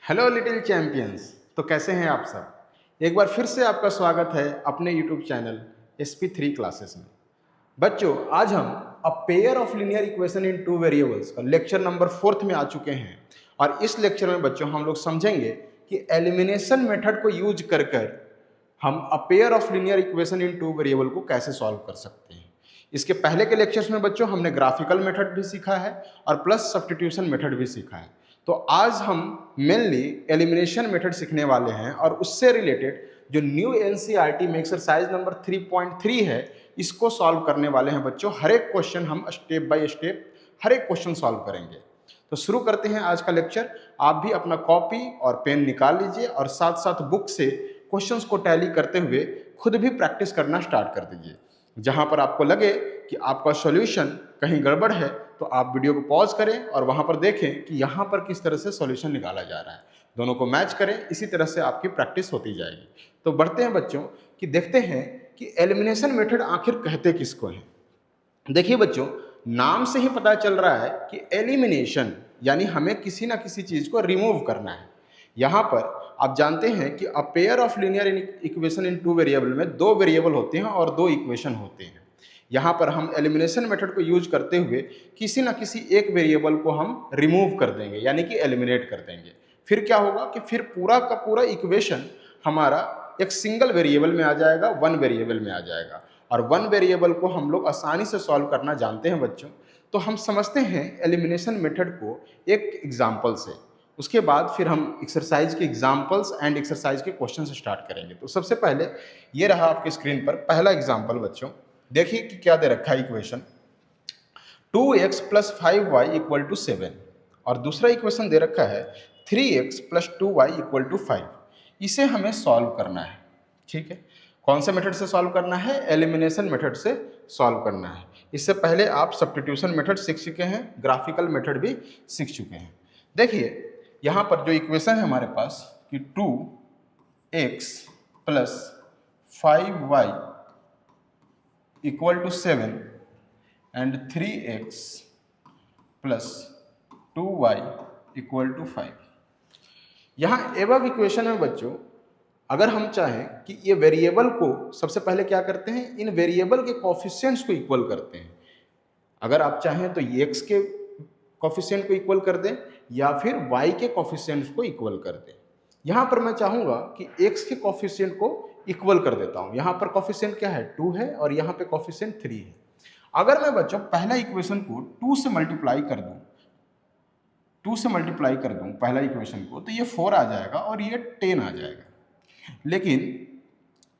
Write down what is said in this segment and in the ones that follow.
Hello little champions. तो कैसे हैं आप सब। एक बार फिर से आपका स्वागत है अपने यूट्यूब चैनल SP3 क्लासेस में। बच्चों, आज हम a pair of linear equation in two variables का लेक्चर नंबर 4 में आ चुके हैं। और इस लेक्चर में बच्चों हम लोग समझेंगे कि एलिमिनेशन मेथड को यूज कर हम a pair of linear equation in two variable को कैसे सॉल्व कर सकते हैं। इसके पहले के लेक्चर्स में बच्चों हमने ग्राफिकल मेथड भी सीखा है और प्लस सब्स्टिट्यूशन मेथड भी सीखा है। तो आज हम मेनली एलिमिनेशन मेथड सीखने वाले हैं और उससे रिलेटेड जो न्यू एनसीईआरटी में एक्सरसाइज नंबर 3.3 है इसको सॉल्व करने वाले हैं बच्चों। हर एक क्वेश्चन हम स्टेप बाय स्टेप हर एक क्वेश्चन सॉल्व करेंगे। तो शुरू करते हैं आज का लेक्चर। आप भी अपना कॉपी और पेन निकाल लीजिए और साथ साथ बुक से क्वेश्चंस को टैली करते हुए खुद भी प्रैक्टिस करना स्टार्ट कर दीजिए। जहां पर आपको लगे कि आपका सॉल्यूशन कहीं गड़बड़ है तो आप वीडियो को पॉज करें और वहां पर देखें कि यहाँ पर किस तरह से सॉल्यूशन निकाला जा रहा है। दोनों को मैच करें, इसी तरह से आपकी प्रैक्टिस होती जाएगी। तो बढ़ते हैं बच्चों कि देखते हैं कि एलिमिनेशन मेथड आखिर कहते किसको हैं। देखिए बच्चों, नाम से ही पता चल रहा है कि एलिमिनेशन यानी हमें किसी ना किसी चीज को रिमूव करना है। यहाँ पर आप जानते हैं कि a pair of linear equation in two variable में दो वेरिएबल होते हैं और दो इक्वेशन होते हैं। यहाँ पर हम एलिमिनेशन मेथड को यूज करते हुए किसी ना किसी एक वेरिएबल को हम रिमूव कर देंगे यानी कि एलिमिनेट कर देंगे। फिर क्या होगा कि फिर पूरा का पूरा इक्वेशन हमारा एक सिंगल वेरिएबल में आ जाएगा, वन वेरिएबल में आ जाएगा। और वन वेरिएबल को हम लोग आसानी से सॉल्व करना जानते हैं बच्चों। तो हम समझते हैं एलिमिनेशन मेथड को एक एग्जाम्पल से। उसके बाद फिर हम एक्सरसाइज के एग्जाम्पल्स एंड एक्सरसाइज के क्वेश्चन स्टार्ट करेंगे। तो सबसे पहले ये रहा आपके स्क्रीन पर पहला एग्जाम्पल बच्चों। देखिए कि क्या दे रखा है इक्वेशन 2x + 5y = 7 और दूसरा इक्वेशन दे रखा है 3x + 2y = 5। इसे हमें सॉल्व करना है। ठीक है, कौन से मेथड से सॉल्व करना है? एलिमिनेशन मेथड से सॉल्व करना है। इससे पहले आप सब्स्टिट्यूशन मेथड सीख चुके हैं, ग्राफिकल मेथड भी सीख चुके हैं। देखिए यहाँ पर जो इक्वेशन है हमारे पास कि 2x + 5y = 7 and 3x + 2y = 5। यहाँ एबव इक्वेशन में बच्चों अगर हम चाहें कि ये वेरिएबल को सबसे पहले क्या करते हैं, इन वेरिएबल के कोफिशिएंट्स को इक्वल करते हैं। अगर आप चाहें तो ये x के कोफिशिएंट को इक्वल कर दें या फिर y के कोफिशिएंट्स को इक्वल कर दें। यहाँ पर मैं चाहूँगा कि x के कोफिशिएंट को इक्वल कर देता हूँ। यहाँ पर कोफिशिएंट क्या है? 2 है और यहाँ पे कोफिशिएंट 3 है। अगर मैं बच्चों पहला इक्वेशन को 2 से मल्टीप्लाई कर दूँ, पहला इक्वेशन को, तो ये 4 आ जाएगा और ये 10 आ जाएगा। लेकिन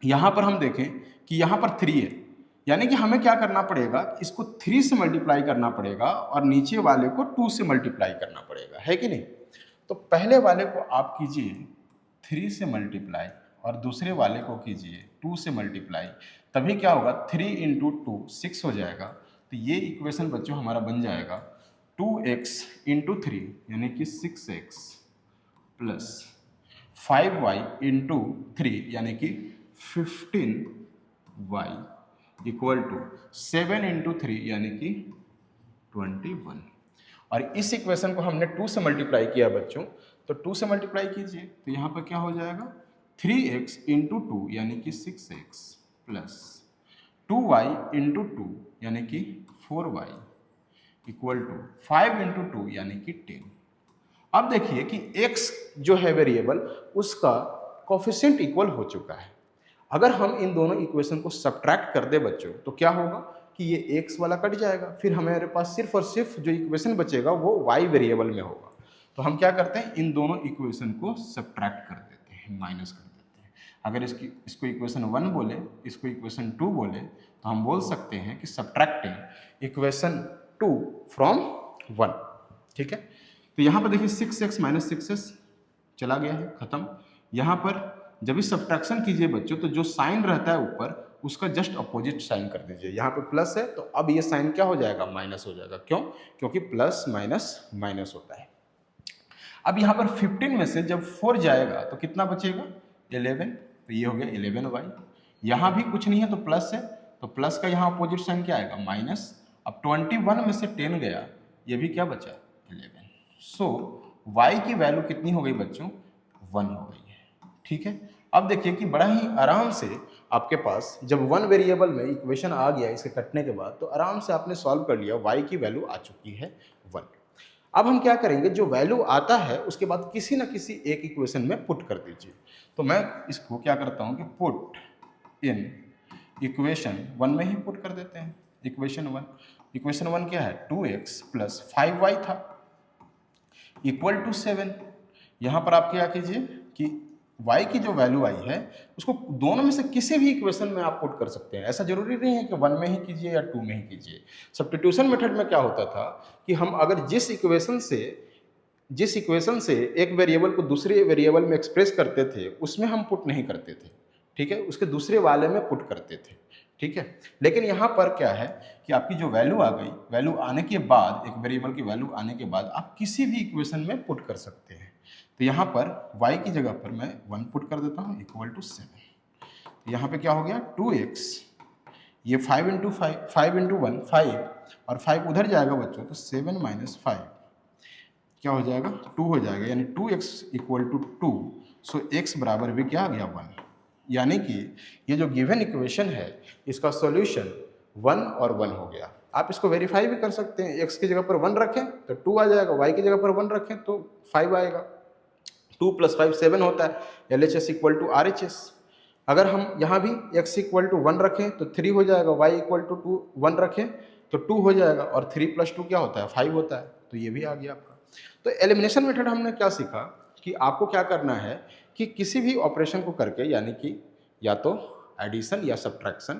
यहाँ पर हम देखें कि यहाँ पर 3 है, यानी कि हमें क्या करना पड़ेगा, इसको 3 से मल्टीप्लाई करना पड़ेगा और नीचे वाले को 2 से मल्टीप्लाई करना पड़ेगा, है कि नहीं? तो पहले वाले को आप कीजिए 3 से मल्टीप्लाई और दूसरे वाले को कीजिए 2 से मल्टीप्लाई। तभी क्या होगा, 3 × 2 6 हो जाएगा। तो ये इक्वेशन बच्चों हमारा बन जाएगा 2x × 3 यानी कि 6x + 5y × 3 यानी कि 15y = 7 × 3 यानी कि 21। और इस इक्वेशन को हमने 2 से मल्टीप्लाई किया बच्चों, तो 2 से मल्टीप्लाई कीजिए तो यहाँ पर क्या हो जाएगा, 3x × 2 यानी कि 6x + 2y × 2 यानी कि 4y = 5 × 2 यानी कि 10। अब देखिए कि x जो है वेरिएबल उसका कोफिशिएंट इक्वल हो चुका है। अगर हम इन दोनों इक्वेशन को सब्ट्रैक्ट कर दे बच्चों तो क्या होगा कि ये x वाला कट जाएगा, फिर हमारे पास सिर्फ और सिर्फ जो इक्वेशन बचेगा वो y वेरिएबल में होगा। तो हम क्या करते हैं, इन दोनों इक्वेशन को सब्ट्रैक्ट कर देते हैं, माइनस कर देते हैं। अगर इसको इक्वेशन 1 बोले, इसको इक्वेशन 2 बोले, तो हम बोल सकते हैं कि सब्ट्रैक्टिंग इक्वेशन 2 फ्रॉम 1। ठीक है, तो यहाँ पर देखिए 6x - 6s चला गया है, खत्म। यहाँ पर जब इस सब्ट्रैक्शन कीजिए बच्चों तो जो साइन रहता है ऊपर उसका जस्ट अपोजिट साइन कर दीजिए। यहाँ पे प्लस है तो अब ये साइन क्या हो जाएगा, माइनस हो जाएगा। क्यों? क्योंकि प्लस माइनस माइनस होता है। अब यहाँ पर 15 में से जब 4 जाएगा तो कितना बचेगा, 11। तो ये हो गया 11y। यहाँ भी कुछ नहीं है तो प्लस है, तो प्लस का यहाँ अपोजिट साइन क्या आएगा, माइनस। अब 21 में से 10 गया, ये भी क्या बचा, 11। सो y की वैल्यू कितनी हो गई बच्चों, 1 हो गई है। ठीक है, अब देखिए कि बड़ा ही आराम से आपके पास जब वन वेरिएबल में इक्वेशन आ गया इसके कटने के बाद, तो आराम से आपने सॉल्व कर लिया, y की वैल्यू आ चुकी है 1। अब हम क्या करेंगे, जो वैल्यू आता है उसके बाद किसी ना किसी एक इक्वेशन में पुट कर दीजिए। तो मैं इसको क्या करता हूँ कि पुट इन इक्वेशन 1 में ही पुट कर देते हैं। इक्वेशन 1 क्या है, 2x प्लस 5y था इक्वल टू 7। यहाँ पर आप क्या कीजिए कि y की जो वैल्यू आई है उसको दोनों में से किसी भी इक्वेशन में आप पुट कर सकते हैं। ऐसा जरूरी नहीं है कि 1 में ही कीजिए या 2 में ही कीजिए। सब्स्टिट्यूशन मेथड में क्या होता था कि हम अगर जिस इक्वेशन से एक वेरिएबल को दूसरे वेरिएबल में एक्सप्रेस करते थे उसमें हम पुट नहीं करते थे, ठीक है, उसके दूसरे वाले में पुट करते थे। ठीक है, लेकिन यहाँ पर क्या है कि आपकी जो वैल्यू आ गई, वैल्यू आने के बाद, एक वेरिएबल की वैल्यू आने के बाद आप किसी भी इक्वेशन में पुट कर सकते हैं। तो यहाँ पर y की जगह पर मैं 1 पुट कर देता हूँ इक्वल टू 7। तो यहाँ पे क्या हो गया, 2x, ये 5 इंटू 1 5, और 5 उधर जाएगा बच्चों, तो 7 माइनस 5 क्या हो जाएगा, 2 हो जाएगा, यानी 2x equal to 2। So x बराबर भी क्या आ गया, 1। यानी कि ये जो गिवन इक्वेशन है इसका सॉल्यूशन 1 और 1 हो गया। आप इसको वेरीफाई भी कर सकते हैं, x की जगह पर 1 रखें तो 2 आ जाएगा, y की जगह पर 1 रखें तो 5 आएगा। 2 + 5 7 होता है, LHS इक्वल टू RHS। अगर हम यहाँ भी x इक्वल टू 1 रखें तो 3 हो जाएगा, y इक्वल टू 1 रखें तो 2 हो जाएगा, और 3 + 2 क्या होता है, 5 होता है। तो ये भी आ गया आपका। तो एलिमिनेशन मेथड हमने क्या सीखा कि आपको क्या करना है कि किसी भी ऑपरेशन को करके, यानी कि या तो एडिशन या सब्ट्रैक्शन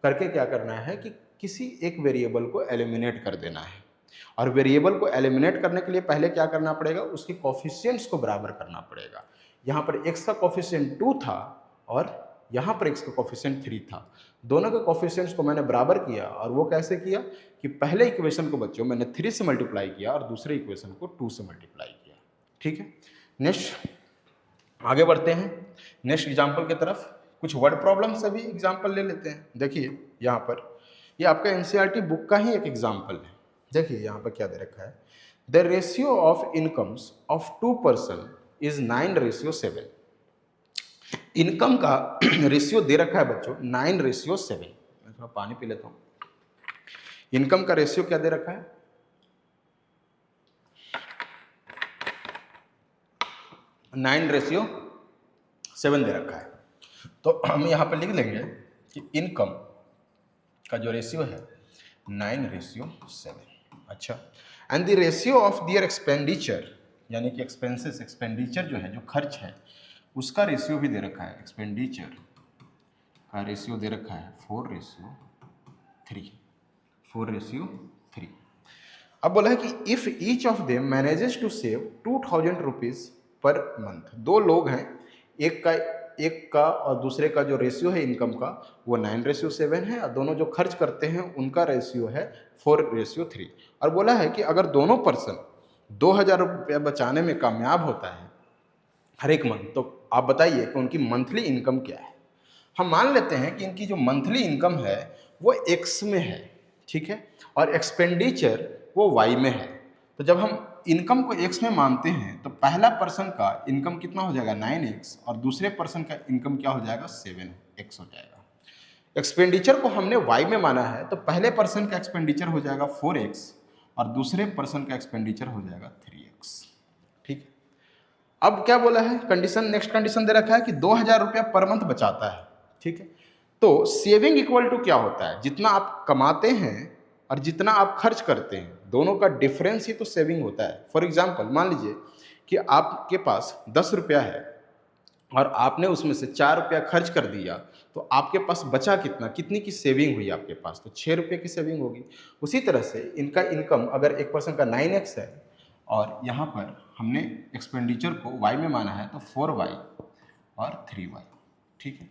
करके क्या करना है कि किसी एक वेरिएबल को एलिमिनेट कर देना है। और वेरिएबल को एलिमिनेट करने के लिए पहले क्या करना पड़ेगा, उसके कोफिशिएंट्स को बराबर करना पड़ेगा। यहाँ पर x का कोफिशिएंट 2 था और यहाँ पर x का कोफिशिएंट 3 था। दोनों के कोफिशिएंट्स को मैंने बराबर किया, और वो कैसे किया कि पहले इक्वेशन को बच्चों मैंने 3 से मल्टीप्लाई किया और दूसरे इक्वेशन को 2 से मल्टीप्लाई किया। ठीक है, नेक्स्ट आगे बढ़ते हैं नेक्स्ट एग्जाम्पल की तरफ। कुछ वर्ड प्रॉब्लम से भी एग्जाम्पल ले लेते हैं। देखिए यहाँ पर ये आपका एनसीईआरटी बुक का ही एक एग्जाम्पल है। देखिए यहाँ पर क्या दे रखा है, the ratio of incomes of 2 person is 9:7। Income का रेशियो दे रखा है बच्चों 9:7। मैं थोड़ा पानी पी लेता हूँ। इनकम का रेशियो क्या दे रखा है, 9:7 दे रखा है। तो हम यहाँ पर लिख लेंगे कि इनकम का जो रेशियो है 9:7। अच्छा, and the ratio of their expenditure, यानी कि एक्सपेंसेस, एक्सपेंडिचर जो है, जो खर्च है, उसका रेशियो भी दे रखा है। एक्सपेंडिचर का रेशियो दे रखा है 4:3। 4:3। अब बोला है कि if each of them manages to save 2000 rupees per month. दो लोग हैं, एक का और दूसरे का जो रेशियो है इनकम का वो 9:7 है, और दोनों जो खर्च करते हैं उनका रेशियो है 4:3। और बोला है कि अगर दोनों पर्सन 2000 रुपये बचाने में कामयाब होता है हर एक मंथ, तो आप बताइए कि उनकी मंथली इनकम क्या है। हम मान लेते हैं कि इनकी जो मंथली इनकम है वो x में है, ठीक है, और एक्सपेंडिचर वो y में है। तो जब हम इनकम को x में मानते हैं तो पहला पर्सन का इनकम कितना हो जाएगा 9x, और दूसरे पर्सन का इनकम क्या हो जाएगा 7x हो जाएगा। एक्सपेंडिचर को हमने y में माना है, तो पहले पर्सन का एक्सपेंडिचर हो जाएगा 4x और दूसरे पर्सन का एक्सपेंडिचर हो जाएगा 3x। ठीक है, अब क्या बोला है कंडीशन, नेक्स्ट कंडीशन दे रखा है कि 2000 रुपया पर मंथ बचाता है। ठीक है, तो सेविंग इक्वल टू क्या होता है, जितना आप कमाते हैं और जितना आप खर्च करते हैं दोनों का डिफरेंस ही तो सेविंग होता है। फॉर एग्जांपल मान लीजिए कि आपके पास 10 रुपया है और आपने उसमें से 4 रुपया खर्च कर दिया, तो आपके पास बचा कितना, कितनी की सेविंग हुई आपके पास, तो 6 रुपये की सेविंग होगी। उसी तरह से इनका इनकम अगर एक पर्सन का 9x है और यहाँ पर हमने एक्सपेंडिचर को y में माना है, तो 4y और 3y। ठीक है,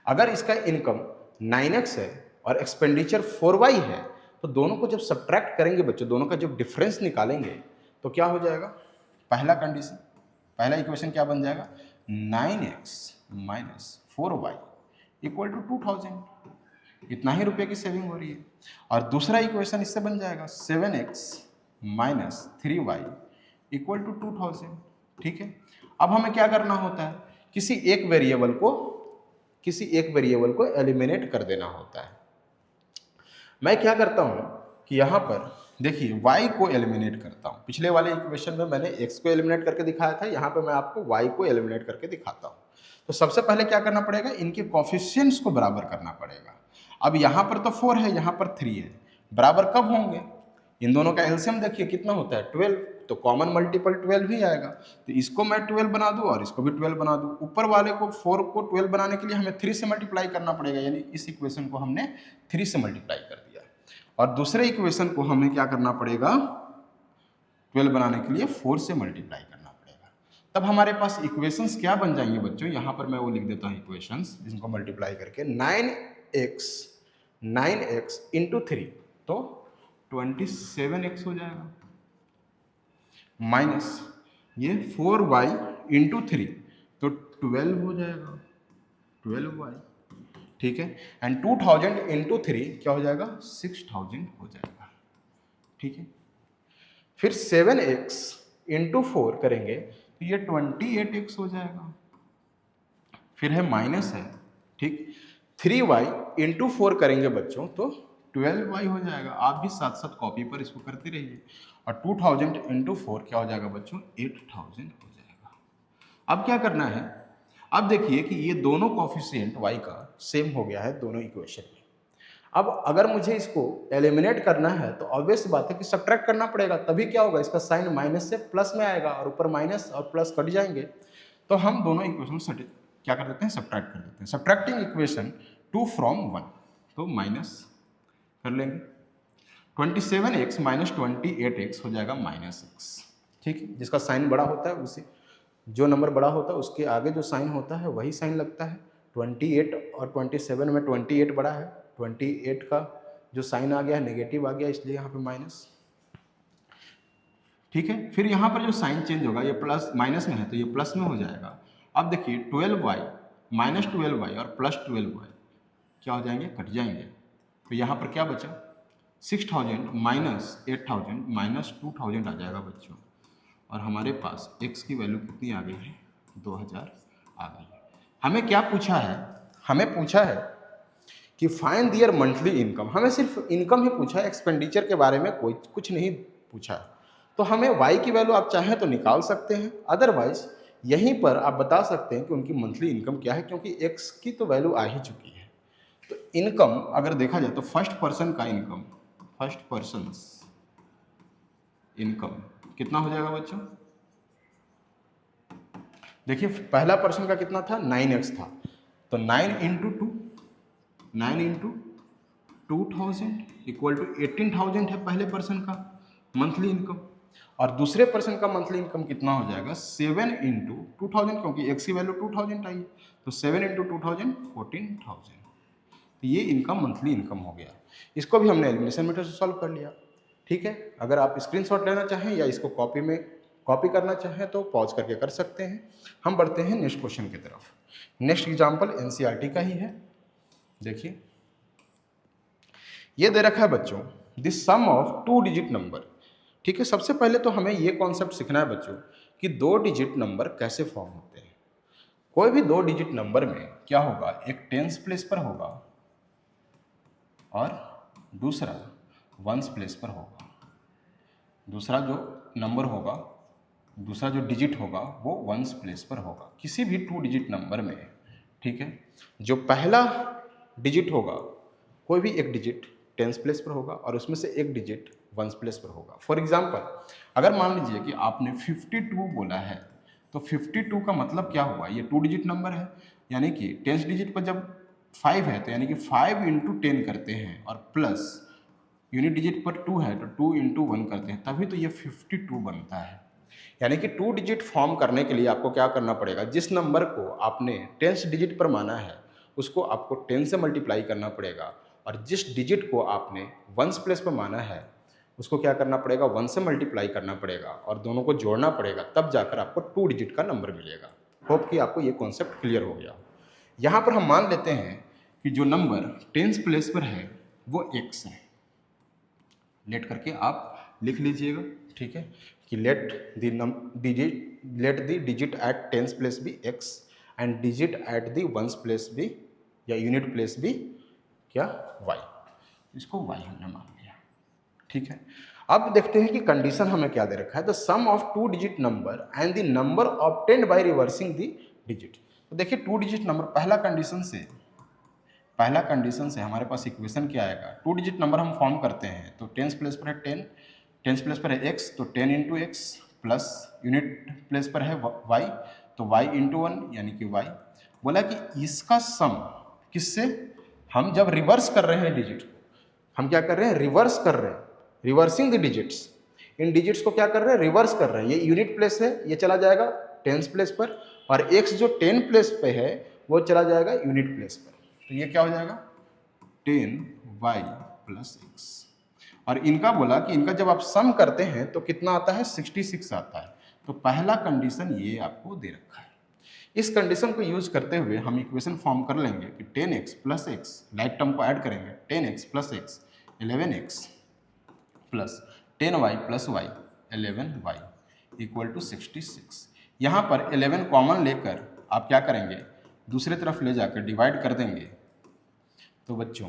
अगर इसका इनकम 9x है और एक्सपेंडिचर 4y है, तो दोनों को जब सब्ट्रैक्ट करेंगे बच्चों, दोनों का जब डिफरेंस निकालेंगे तो क्या हो जाएगा, पहला कंडीशन, पहला इक्वेशन क्या बन जाएगा 9x - 4y इक्वल टू 2000। इतना ही रुपये की सेविंग हो रही है। और दूसरा इक्वेशन इससे बन जाएगा 7x - 3y इक्वल टू 2000। ठीक है, अब हमें क्या करना होता है, किसी एक वेरिएबल को एलिमिनेट कर देना होता है। मैं क्या करता हूं कि यहां पर देखिए y को एलिमिनेट करता हूं। पिछले वाले इक्वेशन में मैंने x को एलिमिनेट करके दिखाया था, यहां पर मैं आपको y को एलिमिनेट करके दिखाता हूं। तो सबसे पहले क्या करना पड़ेगा, इनके कोफिशिएंट्स को बराबर करना पड़ेगा। अब यहां पर तो 4 है, यहां पर 3 है, बराबर कब होंगे, इन दोनों का एलसीएम देखिए कितना होता है 12, तो कॉमन मल्टीपल 12 ही आएगा। तो इसको मैं 12 बना दूं और इसको भी 12 बना दूं। ऊपर वाले को 4 को 12 बनाने के लिए हमें 3 से मल्टीप्लाई करना पड़ेगा, यानी इस इक्वेशन को हमने 3 से मल्टीप्लाई कर दिया। और दूसरे इक्वेशन को हमें क्या करना पड़ेगा, 12 बनाने के लिए 4 से मल्टीप्लाई करना पड़ेगा। तब हमारे पास इक्वेशंस क्या बन जाएंगे बच्चों, यहाँ पर मैं वो लिख देता हूँ इक्वेशंस, जिनको मल्टीप्लाई करके 9x इंटू 3 तो 27x हो जाएगा, माइनस ये 4y इंटू 3 तो 12 हो जाएगा, 12y। ठीक है, एंड 2000 इंटू 3 क्या हो जाएगा, 6000 हो जाएगा। ठीक है, फिर 7x इंटू 4 करेंगे तो ये 28x हो जाएगा, फिर है माइनस है। ठीक, 3y इंटू 4 करेंगे बच्चों तो 12y हो जाएगा। आप भी साथ साथ कॉपी पर इसको करते रहिए। और 2000 इंटू 4 क्या हो जाएगा बच्चों, 8000 हो जाएगा। अब क्या करना है, अब देखिए कि ये दोनों कोफिशिएंट y का सेम हो गया है दोनों इक्वेशन में। अब अगर मुझे इसको एलिमिनेट करना है तो ऑब्वियस बात है कि सब्ट्रैक्ट करना पड़ेगा, तभी क्या होगा, इसका साइन माइनस से प्लस में आएगा और ऊपर माइनस और प्लस कट जाएंगे। तो हम दोनों इक्वेशन क्या कर देते हैं, सब्ट्रैक्ट कर देते हैं। सब्ट्रैक्टिंग इक्वेशन 2 फ्रॉम 1, तो माइनस कर लेंगे, 27x माइनस 28x हो जाएगा -x। ठीक है, जिसका साइन बड़ा होता है उसे, जो नंबर बड़ा होता है उसके आगे जो साइन होता है वही साइन लगता है। 28 और 27 में 28 बड़ा है, 28 का जो साइन आ गया है नेगेटिव आ गया, इसलिए यहाँ पे माइनस। ठीक है, फिर यहाँ पर जो साइन चेंज होगा, ये प्लस माइनस में है तो ये प्लस में हो जाएगा। अब देखिए 12y माइनस 12y और प्लस 12y क्या हो जाएंगे, कट जाएंगे। तो यहाँ पर क्या बचा, 6000 माइनस 8000 माइनस 2000 आ जाएगा बच्चों। और हमारे पास x की वैल्यू कितनी आ गई है, 2000 आ गई है। हमें क्या पूछा है, हमें पूछा है कि फाइंड दियर मंथली इनकम। हमें सिर्फ इनकम ही पूछा है, एक्सपेंडिचर के बारे में कोई कुछ नहीं पूछा है। तो हमें y की वैल्यू आप चाहें तो निकाल सकते हैं, अदरवाइज यहीं पर आप बता सकते हैं कि उनकी मंथली इनकम क्या है, क्योंकि x की तो वैल्यू आ ही चुकी है। तो इनकम अगर देखा जाए तो फर्स्ट पर्सन का इनकम, फर्स्ट पर्सन इनकम कितना हो जाएगा बच्चों, देखिए पहला पर्सन का कितना था, 9x था, तो 9 इंटू 2, 9 इंटू 2000 इक्वल टू 18,000 है पहले पर्सन का मंथली इनकम। और दूसरे पर्सन का मंथली इनकम कितना हो जाएगा, 7 इंटू 2000, क्योंकि x की वैल्यू 2000 आई है, तो 7 इंटू 2000 14,000। तो ये इनका मंथली इनकम हो गया। इसको भी हमने एलिमिनेशन मेथड से सॉल्व कर लिया। ठीक है, अगर आप स्क्रीनशॉट लेना चाहें या इसको कॉपी करना चाहें तो पॉज करके कर सकते हैं। हम बढ़ते हैं नेक्स्ट क्वेश्चन की तरफ। नेक्स्ट एग्जाम्पल एनसीईआरटी का ही है। देखिए ये दे रखा है बच्चों, the sum of 2 digit number. ठीक है, सबसे पहले तो हमें ये कॉन्सेप्ट सीखना है बच्चों कि 2 डिजिट नंबर कैसे फॉर्म होते हैं। कोई भी 2 डिजिट नंबर में क्या होगा, एक टेंस प्लेस पर होगा और दूसरा वंस प्लेस पर होगा। दूसरा जो नंबर होगा, दूसरा जो डिजिट होगा वो वंस प्लेस पर होगा किसी भी 2 डिजिट नंबर में। ठीक है, जो पहला डिजिट होगा, कोई भी एक डिजिट टेंस प्लेस पर होगा और उसमें से एक डिजिट वंस प्लेस पर होगा। फॉर एग्जाम्पल, अगर मान लीजिए कि आपने 52 बोला है, तो 52 का मतलब क्या हुआ, ये 2 डिजिट नंबर है, यानी कि टेंस डिजिट पर जब 5 है तो यानी कि 5 इंटू 10 करते हैं, और प्लस यूनिट डिजिट पर 2 है तो 2 इंटू 1 करते हैं, तभी तो ये 52 बनता है। यानी कि 2 डिजिट फॉर्म करने के लिए आपको क्या करना पड़ेगा, जिस नंबर को आपने टेंस डिजिट पर माना है उसको आपको 10 से मल्टीप्लाई करना पड़ेगा, और जिस डिजिट को आपने वंस प्लेस पर माना है उसको क्या करना पड़ेगा, 1 से मल्टीप्लाई करना पड़ेगा और दोनों को जोड़ना पड़ेगा, तब जाकर आपको 2 डिजिट का नंबर मिलेगा। होप कि आपको ये कॉन्सेप्ट क्लियर हो गया। यहाँ पर हम मान लेते हैं कि जो नंबर टेंस प्लेस पर है वो x है। लेट करके आप लिख लीजिएगा। ठीक है, कि let the digit at tens place be x and digit at the ones place be या यूनिट प्लेस भी क्या y, इसको y हमने मान लिया। ठीक है, अब देखते हैं कि कंडीशन हमें क्या दे रखा है, the sum of 2 digit number and the number obtained by reversing the digit. तो देखिए 2 डिजिट नंबर, पहला कंडीशन से हमारे पास इक्वेशन क्या आएगा, 2 डिजिट नंबर हम फॉर्म करते हैं तो टेंस प्लेस पर है 10, टेंस प्लेस पर है x तो 10 into x plus unit place पर है y तो y इंटू 1 यानी कि y। बोला कि इसका सम किससे, हम जब रिवर्स कर रहे हैं डिजिट को, हम क्या कर रहे हैं, रिवर्स कर रहे हैं, reversing the digits, in digits को क्या कर रहे हैं, रिवर्स कर रहे हैं। ये यूनिट प्लेस है, ये चला जाएगा टेंस प्लेस पर, और x जो 10 प्लेस पे है वो चला जाएगा यूनिट प्लेस पर। तो ये क्या हो जाएगा 10y प्लस x, और इनका बोला कि इनका जब आप सम करते हैं तो कितना आता है, 66 आता है। तो पहला कंडीशन ये आपको दे रखा है। इस कंडीशन को यूज करते हुए हम इक्वेशन फॉर्म कर लेंगे कि 10x plus x, like term को ऐड करेंगे, 10x plus x 11x plus 10y plus y 11y equal to 66। यहाँ पर 11 कॉमन लेकर आप क्या करेंगे, दूसरे तरफ ले जाकर डिवाइड कर देंगे। तो बच्चों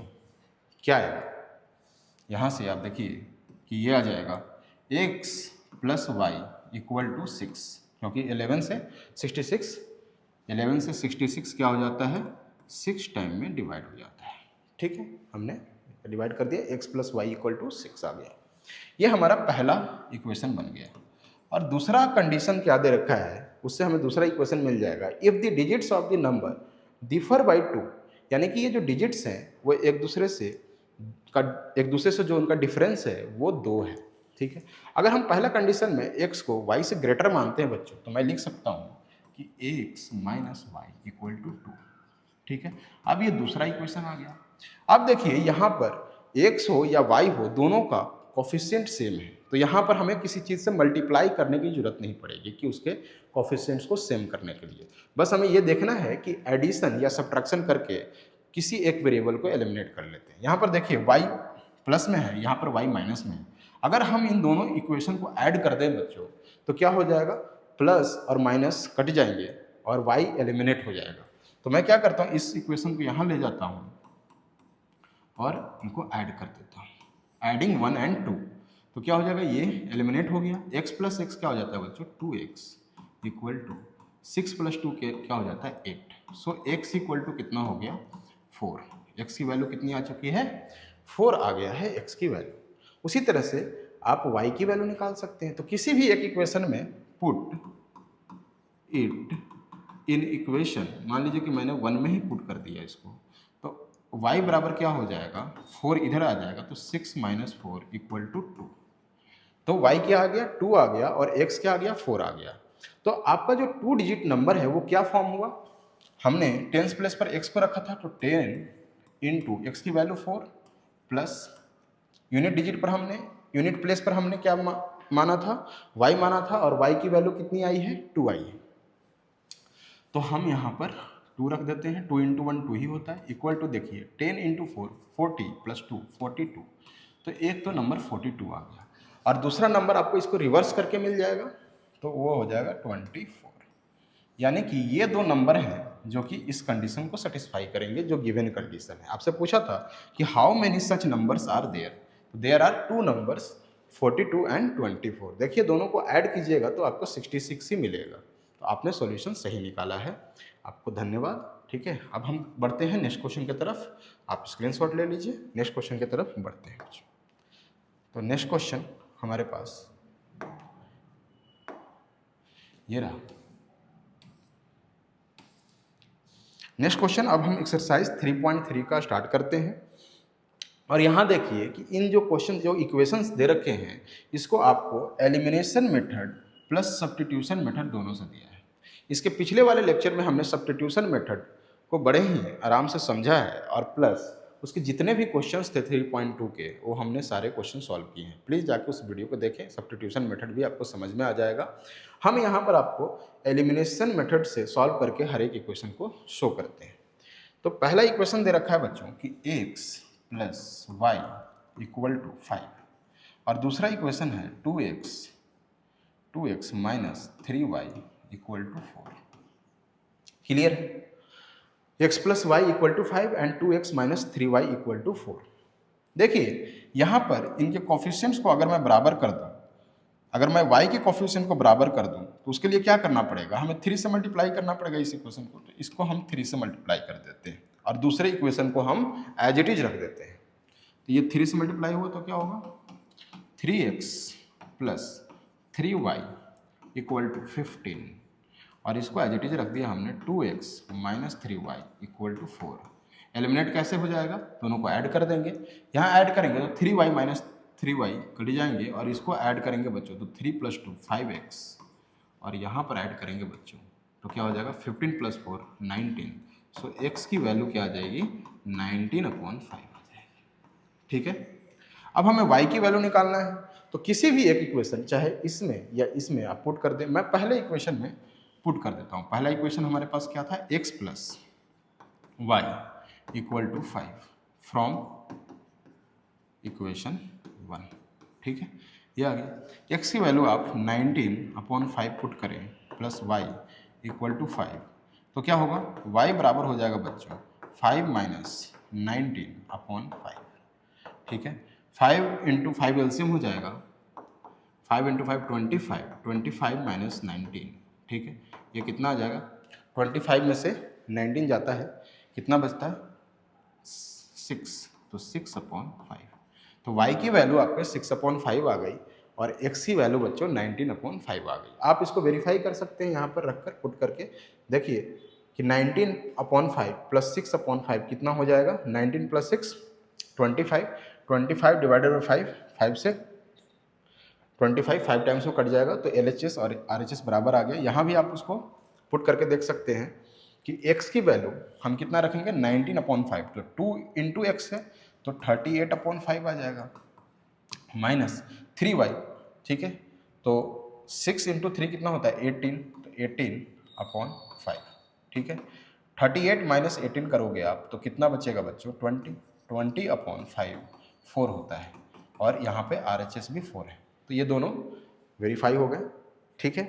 क्या आएगा, यहाँ से आप देखिए कि ये आ जाएगा x plus y equal to 6, क्योंकि 11 से 66 क्या हो जाता है, 6 टाइम में डिवाइड हो जाता है। ठीक है, हमने डिवाइड कर दिया, x plus y equal to 6 आ गया। ये हमारा पहला इक्वेशन बन गया। और दूसरा कंडीशन क्या दे रखा है, उससे हमें दूसरा इक्वेशन मिल जाएगा, if the digits of the number differ by 2, यानी कि ये जो डिजिट्स हैं वो एक दूसरे से जो उनका डिफरेंस है वो 2 है। ठीक है, अगर हम पहला कंडीशन में x को y से ग्रेटर मानते हैं बच्चों, तो मैं लिख सकता हूँ कि x minus y equal to 2। ठीक है, अब ये दूसरा इक्वेशन आ गया। अब देखिए यहाँ पर x हो या y हो, दोनों का कोफिशिएंट सेम है, तो यहाँ पर हमें किसी चीज़ से मल्टीप्लाई करने की जरूरत नहीं पड़ेगी कि उसके कोफिशिएंट्स को सेम करने के लिए। बस हमें ये देखना है कि एडिशन या सब्ट्रैक्शन करके किसी एक वेरिएबल को एलिमिनेट कर लेते हैं। यहाँ पर देखिए y प्लस में है, यहाँ पर y माइनस में है। अगर हम इन दोनों इक्वेशन को ऐड कर दें बच्चों, तो क्या हो जाएगा, प्लस और माइनस कट जाएंगे और y एलिमिनेट हो जाएगा। तो मैं क्या करता हूँ, इस इक्वेशन को यहाँ ले जाता हूँ और इनको ऐड कर देता हूँ, एडिंग 1 and 2। तो क्या हो जाएगा, ये एलिमिनेट हो गया, x प्लस एक्स क्या हो जाता है बच्चों, 2x इक्वल टू 6 प्लस 2 के क्या हो जाता है 8। सो x इक्वल टू कितना हो गया 4। x की वैल्यू कितनी आ चुकी है, 4 आ गया है x की वैल्यू। उसी तरह से आप y की वैल्यू निकाल सकते हैं। तो किसी भी एक इक्वेशन में पुट इट इन इक्वेशन, मान लीजिए कि मैंने 1 में ही पुट कर दिया इसको, तो y बराबर क्या हो जाएगा, 4 इधर आ जाएगा, तो 6 माइनस 4 इक्वल टू 2। तो y क्या आ गया, 2 आ गया, और x क्या आ गया, 4 आ गया। तो आपका जो 2 डिजिट नंबर है वो क्या फॉर्म हुआ, हमने टेंस प्लेस पर x को रखा था, तो 10 इंटू एक्स की वैल्यू 4 प्लस यूनिट प्लेस पर हमने क्या माना था, y माना था, और y की वैल्यू कितनी आई है, 2 आई है। तो हम यहाँ पर 2 रख देते हैं, 2 इंटू 1 2 ही होता है, इक्वल टू देखिए 10 इंटू 4 40 प्लस 2 42। तो एक तो नंबर 42 आ गया, और दूसरा नंबर आपको इसको रिवर्स करके मिल जाएगा, तो वो हो जाएगा 24। यानी कि ये 2 नंबर हैं जो कि इस कंडीशन को सेटिस्फाई करेंगे, जो गिवन कंडीशन है। आपसे पूछा था कि how many such numbers are there, there are 2 numbers 42 and 24। देखिए दोनों को ऐड कीजिएगा तो आपको 66 ही मिलेगा। तो आपने सॉल्यूशन सही निकाला है, आपको धन्यवाद। ठीक है, अब हम बढ़ते हैं नेक्स्ट क्वेश्चन की तरफ, आप स्क्रीनशॉट ले लीजिए, नेक्स्ट क्वेश्चन की तरफ बढ़ते हैं। तो नेक्स्ट क्वेश्चन हमारे पास ये रहा। नेक्स्ट क्वेश्चन, अब हम एक्सरसाइज 3.3 का स्टार्ट करते हैं। और यहाँ देखिए कि इन जो क्वेश्चन, जो इक्वेशंस दे रखे हैं, इसको आपको elimination method plus substitution method दोनों से दिया है। इसके पिछले वाले लेक्चर में हमने सब्स्टिट्यूशन मेथड को बड़े ही आराम से समझा है, और प्लस उसके जितने भी क्वेश्चंस थे 3.2 के, वो हमने सारे क्वेश्चन सॉल्व किए हैं। प्लीज़ जाके उस वीडियो को देखें, सब्स्टिट्यूशन मेथड भी आपको समझ में आ जाएगा। हम यहाँ पर आपको एलिमिनेशन मेथड से सॉल्व करके हर एक इक्वेशन को शो करते हैं। तो पहला इक्वेशन दे रखा है बच्चों कि x plus y equal to 5, और दूसरा इक्वेशन है 2x 2x minus 3y equal to 4। Clear है? x plus y equal to 5 and 2x minus 3y equal to 4। देखिए यहाँ पर इनके कोफिशिएंट्स को अगर मैं बराबर कर दूँ, अगर मैं y के कोफिशिएंट को बराबर कर दूँ तो उसके लिए क्या करना पड़ेगा, हमें 3 से मल्टीप्लाई करना पड़ेगा इस इक्वेशन को। तो इसको हम 3 से मल्टीप्लाई कर देते हैं और दूसरे इक्वेशन को हम एज इट इज रख देते हैं। तो ये 3 से मल्टीप्लाई हुआ तो क्या होगा, 3x plus 3y equal to 15 और इसको एज इट इज रख दिया हमने 2x minus 3y equal to 4। Eliminate कैसे हो जाएगा, दोनों को ऐड कर देंगे। यहाँ ऐड करेंगे तो 3y माइनस 3y कट जाएंगे और इसको ऐड करेंगे बच्चों तो 3 प्लस 2 5x और यहाँ पर ऐड करेंगे बच्चों तो क्या हो जाएगा 15 प्लस 4 19। सो x की वैल्यू क्या आ जाएगी 19/5 आ जाएगी। ठीक है, अब हमें y की वैल्यू निकालना है तो किसी भी एक इक्वेशन चाहे इसमें या इसमें आप पुट कर दें। मैं पहले इक्वेशन में पुट कर देता हूँ। पहला इक्वेशन हमारे पास क्या था, x plus y equal to 5 from equation 1। ठीक है, ये आ गया। x की वैल्यू आप 19/5 पुट करें प्लस y इक्वल टू 5 तो क्या होगा, y बराबर हो जाएगा बच्चों 5 माइनस 19/5। ठीक है, 5 इंटू 5 एलसीएम हो जाएगा, 5 इंटू 5 25, 25 माइनस 19। ठीक है, ये कितना आ जाएगा, 25 में से 19 जाता है, कितना बचता है 6, तो 6/5। तो y की वैल्यू आपके 6/5 आ गई और x की वैल्यू बच्चों 19/5 आ गई। आप इसको वेरीफाई कर सकते हैं यहाँ पर रखकर पुट करके। देखिए कि 19/5 प्लस 6/5 कितना हो जाएगा, 19 प्लस 6 25, 25 डिवाइडेड बाई 5, 5 से 25 5 टाइम्स को कट जाएगा तो LHS और RHS बराबर आ गया। यहाँ भी आप उसको पुट करके देख सकते हैं कि x की वैल्यू हम कितना रखेंगे 19/5, तो 2 इंटू एक्स है तो 38/5 आ जाएगा माइनस 3y। ठीक है, तो 6 इंटू 3 कितना होता है 18, तो 18/5। ठीक है, 38 माइनस 18 करोगे आप तो कितना बचेगा बच्चों 20/5 4 होता है और यहाँ पे RHS भी 4 है। तो ये दोनों वेरीफाई हो गए। ठीक है,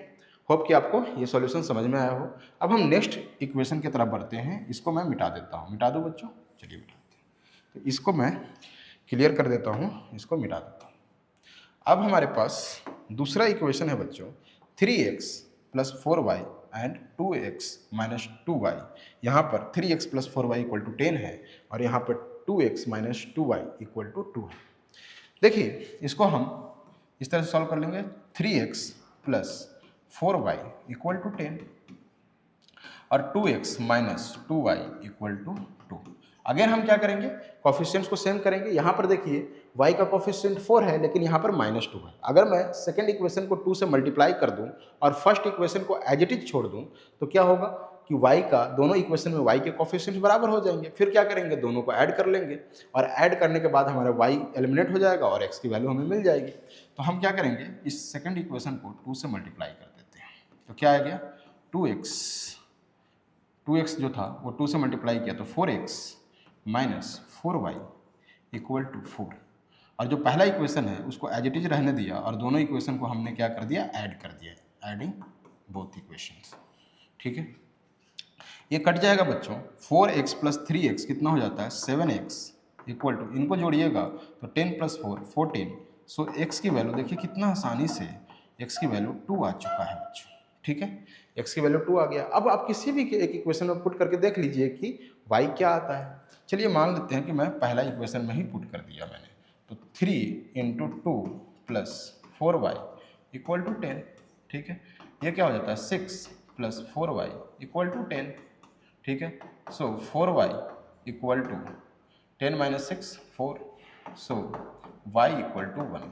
होप कि आपको ये सॉल्यूशन समझ में आया हो। अब हम नेक्स्ट इक्वेशन की तरफ बढ़ते हैं। इसको मैं मिटा देता हूँ, मिटा दूँ बच्चों, चलिए मिटा देते हैं। तो इसको मैं क्लियर कर देता हूँ, इसको मिटा देता हूँ। अब हमारे पास दूसरा इक्वेशन है बच्चों 3x plus 4y and 2x minus 2y। यहाँ पर 3x plus 4y equal to 10 है और यहाँ पर 2x minus 2y equal to 2 है। देखिए इसको हम इस तरह से सॉल्व कर लेंगे, 3x plus 4y equal to 10 और 2x minus 2y equal to 2। Again हम क्या करेंगे, कोफिशिएंट्स को सेम करेंगे। यहाँ पर देखिए y का कोफिशिएंट 4 है लेकिन यहाँ पर -2 है। अगर मैं सेकेंड इक्वेशन को 2 से मल्टीप्लाई कर दूँ और फर्स्ट इक्वेशन को एज इट इज छोड़ दूँ तो क्या होगा कि y का दोनों इक्वेशन में y के कोफिशिएंट्स बराबर हो जाएंगे। फिर क्या करेंगे, दोनों को ऐड कर लेंगे और ऐड करने के बाद हमारा y एलिमिनेट हो जाएगा और x की वैल्यू हमें मिल जाएगी। तो हम क्या करेंगे, इस सेकेंड इक्वेशन को 2 से मल्टीप्लाई कर देते हैं। तो क्या आ गया 2x जो था वो 2 से मल्टीप्लाई किया तो 4x minus 4y equal to 4 और जो पहला इक्वेशन है उसको एज इट इज रहने दिया और दोनों इक्वेशन को हमने क्या कर दिया, ऐड कर दिया, एडिंग बोथ इक्वेशंस। ठीक है, ये कट जाएगा बच्चों, 4x प्लस 3x कितना हो जाता है 7x इक्वल टू, इनको जोड़िएगा तो 10 प्लस 4 14। सो x की वैल्यू देखिए कितना आसानी से x की वैल्यू 2 आ चुका है बच्चों। ठीक है, x की वैल्यू 2 आ गया। अब आप किसी भी एक इक्वेशन में पुट करके देख लीजिए कि y क्या आता है। चलिए मान लेते हैं कि मैं पहला इक्वेशन में ही पुट कर दिया मैंने, तो 3 into 2 plus 4y equal to 10। ठीक है, ये क्या हो जाता है 6 प्लस 4y इक्वल टू 10। ठीक है, so 4y equal to 10 minus 6 4, so y equal to 1।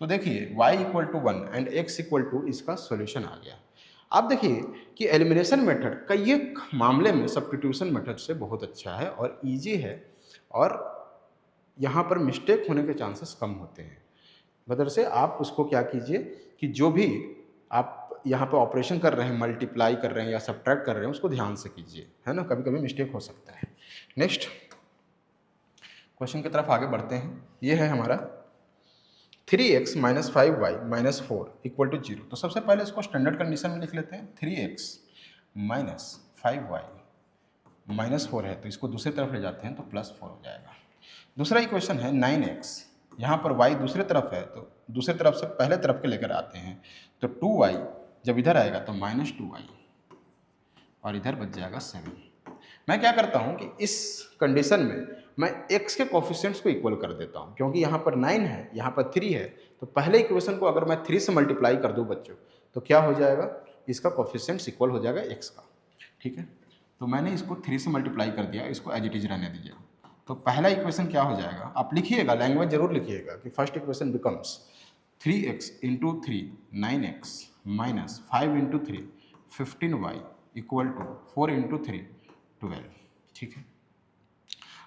तो देखिए y equal to 1 and x equal to इसका सॉल्यूशन आ गया। आप देखिए कि एलिमिनेशन मेथड का ये मामले में सब्स्टिट्यूशन मेथड से बहुत अच्छा है और इजी है और यहाँ पर मिस्टेक होने के चांसेस कम होते हैं। बदर से आप उसको क्या कीजिए कि जो भी आप यहाँ पे ऑपरेशन कर रहे हैं, मल्टीप्लाई कर रहे हैं या सब्ट्रैक्ट कर रहे हैं, उसको ध्यान से कीजिए, है ना, कभी कभी मिस्टेक हो सकता है। नेक्स्ट क्वेश्चन की तरफ आगे बढ़ते हैं। ये है हमारा 3x minus 5y minus 4 equal to 0। तो सबसे पहले इसको स्टैंडर्ड कंडीशन में लिख लेते हैं। 3x माइनस 5y माइनस 4 है तो इसको दूसरी तरफ ले जाते हैं तो प्लस 4 हो जाएगा। दूसरा इक्वेशन है 9x, यहाँ पर y दूसरी तरफ है तो दूसरी तरफ से पहले तरफ के लेकर आते हैं तो 2y जब इधर आएगा तो माइनस 2y और इधर बच जाएगा 7। मैं क्या करता हूँ कि इस कंडीशन में मैं x के कोफिशिएंट्स को इक्वल कर देता हूँ, क्योंकि यहाँ पर 9 है, यहाँ पर 3 है, तो पहले इक्वेशन को अगर मैं 3 से मल्टीप्लाई कर दूँ बच्चों तो क्या हो जाएगा, इसका कोफिशिएंट्स इक्वल हो जाएगा x का। ठीक है, तो मैंने इसको 3 से मल्टीप्लाई कर दिया, इसको एज इट इज रहने दीजिए। तो पहला इक्वेशन क्या हो जाएगा, आप लिखिएगा, लैंग्वेज जरूर लिखिएगा कि first equation becomes 3x into 3 9x minus 5 into 3 15y equal to 4 into 3 12। ठीक है,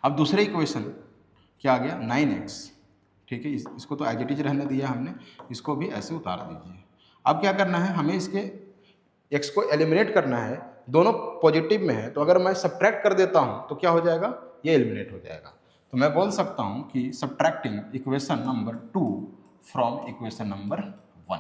अब दूसरा इक्वेशन क्या आ गया 9x। ठीक है, इसको तो एज इट इज रहने दिया हमने, इसको भी ऐसे उतार दीजिए। अब क्या करना है, हमें इसके x को एलिमिनेट करना है, दोनों पॉजिटिव में है, तो अगर मैं सब्ट्रैक्ट कर देता हूं तो क्या हो जाएगा, ये एलिमिनेट हो जाएगा। तो मैं बोल सकता हूं कि subtracting equation number 2 from equation number 1।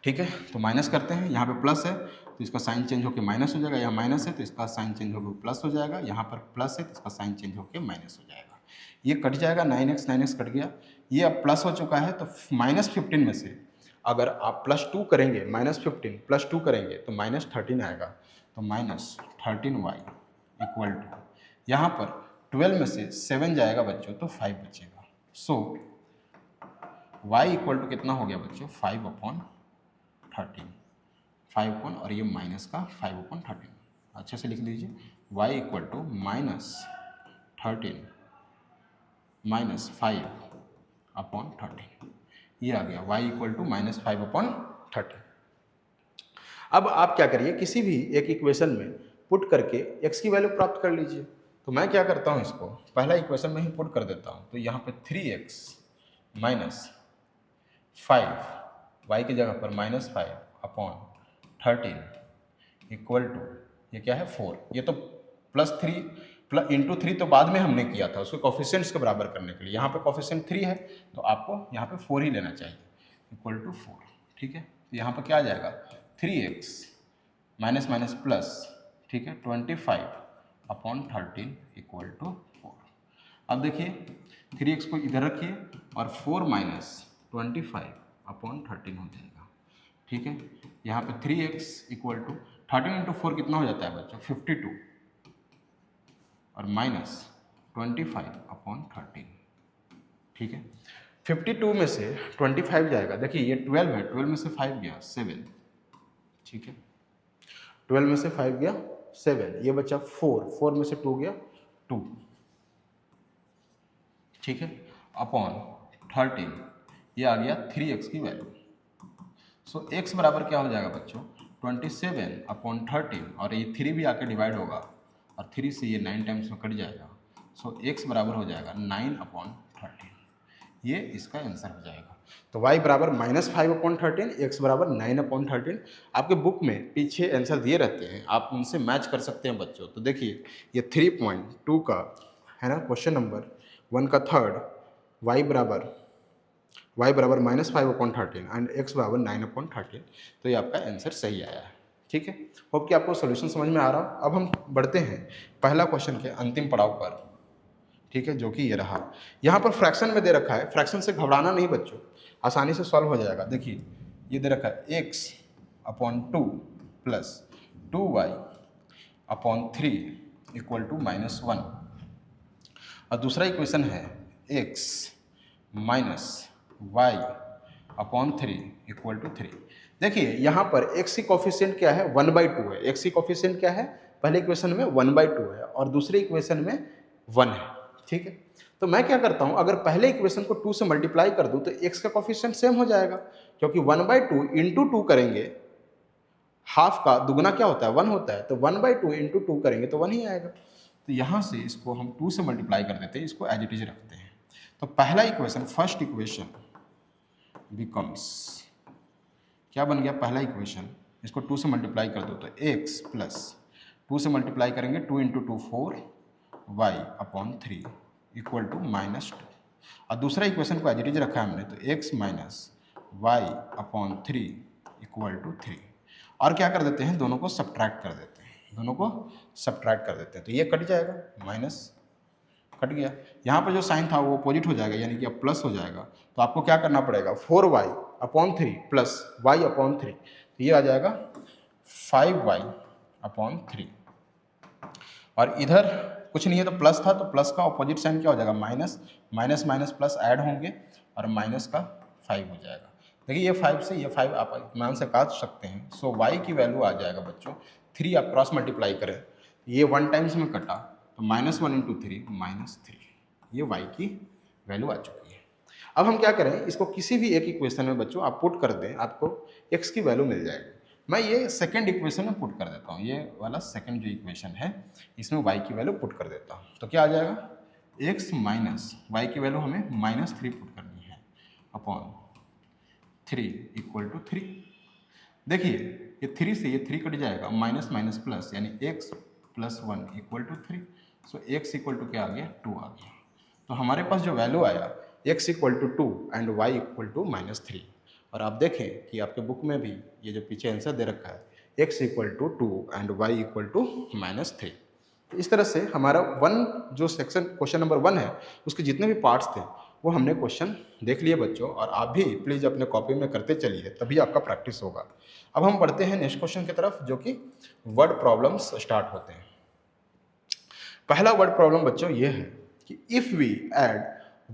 ठीक है, तो माइनस करते हैं, यहाँ पे प्लस है तो इसका साइन चेंज होकर माइनस हो जाएगा, यहाँ माइनस है तो इसका साइन चेंज होकर प्लस हो जाएगा, यहाँ पर प्लस है तो इसका साइन चेंज होकर माइनस हो जाएगा। ये कट जाएगा, 9x कट गया, ये अब प्लस हो चुका है तो माइनस 15 में से अगर आप प्लस 2 करेंगे, माइनस 15 प्लस 2 करेंगे तो माइनस 13 आएगा, तो माइनस 13y इक्वल टू, यहाँ पर 12 में से 7 जाएगा बच्चों तो 5 बचेगा। सो y इक्वल टू कितना हो गया बच्चों, 5/13, 5 अपॉन और ये माइनस का 5/13, अच्छे से लिख लीजिए, y इक्वल टू -13 माइनस 5/13, ये आ गया y इक्वल टू -5/13। अब आप क्या करिए, किसी भी एक इक्वेशन में पुट करके x की वैल्यू प्राप्त कर लीजिए। तो मैं क्या करता हूँ, इसको पहला इक्वेशन में ही पुट कर देता हूँ, तो यहाँ पे 3x माइनस 5 y की जगह पर -5/13 इक्वल टू, ये क्या है 4, ये तो +3 इंटू 3 तो बाद में हमने किया था उसके कोफिशिएंट्स के बराबर करने के लिए, यहाँ पे कोफिशिएंट 3 है तो आपको यहाँ पे 4 ही लेना चाहिए, इक्वल टू 4। ठीक है, तो यहाँ पर क्या आ जाएगा, 3x माइनस माइनस प्लस, ठीक है, 25/13 इक्वल टू 4। अब देखिए 3x को इधर रखिए और 4 माइनस 25/13 हो जाएगा। ठीक है, यहाँ पे 3x इक्वल टू 13 इंटू 4 कितना हो जाता है बच्चों, 52 और माइनस 25/13। ठीक है, 52 में से 25 जाएगा, देखिए ये 12 है, 12 में से 5 गया 7। ठीक है, 12 में से 5 गया 7, ये बचा 4 में से 2 गया 2। ठीक है, अपॉन 13, ये आ गया 3x की वैल्यू। सो x बराबर क्या हो जाएगा बच्चों, 27/13 और ये 3 भी आके डिवाइड होगा और 3 से ये 9 टाइम्स में कट जाएगा। सो x बराबर हो जाएगा 9/13, ये इसका आंसर हो जाएगा। तो y बराबर -5/13, x बराबर 9/13। आपके बुक में पीछे आंसर दिए रहते हैं, आप उनसे मैच कर सकते हैं बच्चों। तो देखिए ये 3.2 का है ना, क्वेश्चन नंबर 1 का थर्ड, y बराबर -5/13 एंड x बराबर 9/13, तो ये आपका आंसर सही आया है। ठीक है, होप कि आपको सॉल्यूशन समझ में आ रहा हो। अब हम बढ़ते हैं पहला क्वेश्चन के अंतिम पड़ाव पर। ठीक है, जो कि ये रहा, यहाँ पर फ्रैक्शन में दे रखा है, फ्रैक्शन से घबराना नहीं बच्चों, आसानी से सॉल्व हो जाएगा। देखिए ये दे रखा है x/2 plus 2y/3 equal to -1, और दूसरा इक्वेशन है x minus y/3 equal to 3। देखिए यहाँ पर x की कोफिशिएंट क्या है, 1/2 है। x की कोफिशिएंट क्या है, पहले इक्वेशन में 1/2 है और दूसरे इक्वेशन में 1 है। ठीक है, तो मैं क्या करता हूँ, अगर पहले इक्वेशन को 2 से मल्टीप्लाई कर दूँ तो x का कोफिशिएंट सेम हो जाएगा, क्योंकि 1/2 इंटू 2 करेंगे, हाफ का दुगना क्या होता है, 1 होता है, तो 1/2 इंटू 2 करेंगे तो 1 ही आएगा। तो यहाँ से इसको हम 2 से मल्टीप्लाई कर देते हैं, इसको एज इट इज रखते हैं। तो पहला इक्वेशन, फर्स्ट इक्वेशन बिकम्स, क्या बन गया पहला इक्वेशन, इसको 2 से मल्टीप्लाई कर दो तो x प्लस 2 से मल्टीप्लाई करेंगे 2 इंटू 2 4 y/3 इक्वल टू -2। और दूसरा इक्वेशन को एज इट इज रखा है हमने, तो x minus y upon 3 equal to 3। और क्या कर देते हैं, दोनों को सब्ट्रैक्ट कर देते हैं, दोनों को सब्ट्रैक्ट कर देते हैं, तो ये कट जाएगा, माइनस कट गया। यहाँ पर जो साइन था वो अपोजिट हो जाएगा, यानी कि अब प्लस हो जाएगा। तो आपको क्या करना पड़ेगा, 4y upon 3 plus y upon 3, तो ये आ जाएगा 5y अपॉन 3। और इधर कुछ नहीं है तो प्लस था, तो प्लस का अपोजिट साइन क्या हो जाएगा, minus, minus minus plus add होंगे और माइनस का 5 हो जाएगा। देखिए ये 5 से ये 5 आप इत्मीनान से काट सकते हैं। सो y की वैल्यू आ जाएगा बच्चों 3, आप क्रॉस मल्टीप्लाई करें, ये 1 टाइम्स में कटा, तो -1 × 3 -3, ये y की वैल्यू आ चुकी है। अब हम क्या करें, इसको किसी भी एक इक्वेशन में बच्चों आप पुट कर दें, आपको x की वैल्यू मिल जाएगी। मैं ये सेकंड इक्वेशन में पुट कर देता हूँ, ये वाला सेकंड जो इक्वेशन है इसमें y की वैल्यू पुट कर देता हूँ, तो क्या आ जाएगा, x माइनस y की वैल्यू हमें -3 पुट करनी है अपॉन 3 इक्वल टू 3। देखिए ये 3 से ये 3 कट जाएगा, माइनस माइनस प्लस, यानी x plus 1 equal to 3। So x equal to क्या आ गया, 2 आ गया। तो हमारे पास जो वैल्यू आया x equal to 2 and y equal to -3। और आप देखें कि आपके बुक में भी ये जो पीछे आंसर दे रखा है x equal to 2 and y equal to -3। तो इस तरह से हमारा जो सेक्शन क्वेश्चन नंबर 1 है उसके जितने भी पार्ट्स थे वो हमने क्वेश्चन देख लिए बच्चों। और आप भी प्लीज़ अपने कॉपी में करते चलिए, तभी आपका प्रैक्टिस होगा। अब हम बढ़ते हैं नेक्स्ट क्वेश्चन की तरफ, जो कि वर्ड प्रॉब्लम्स स्टार्ट होते हैं। पहला वर्ड प्रॉब्लम बच्चों ये है कि if we add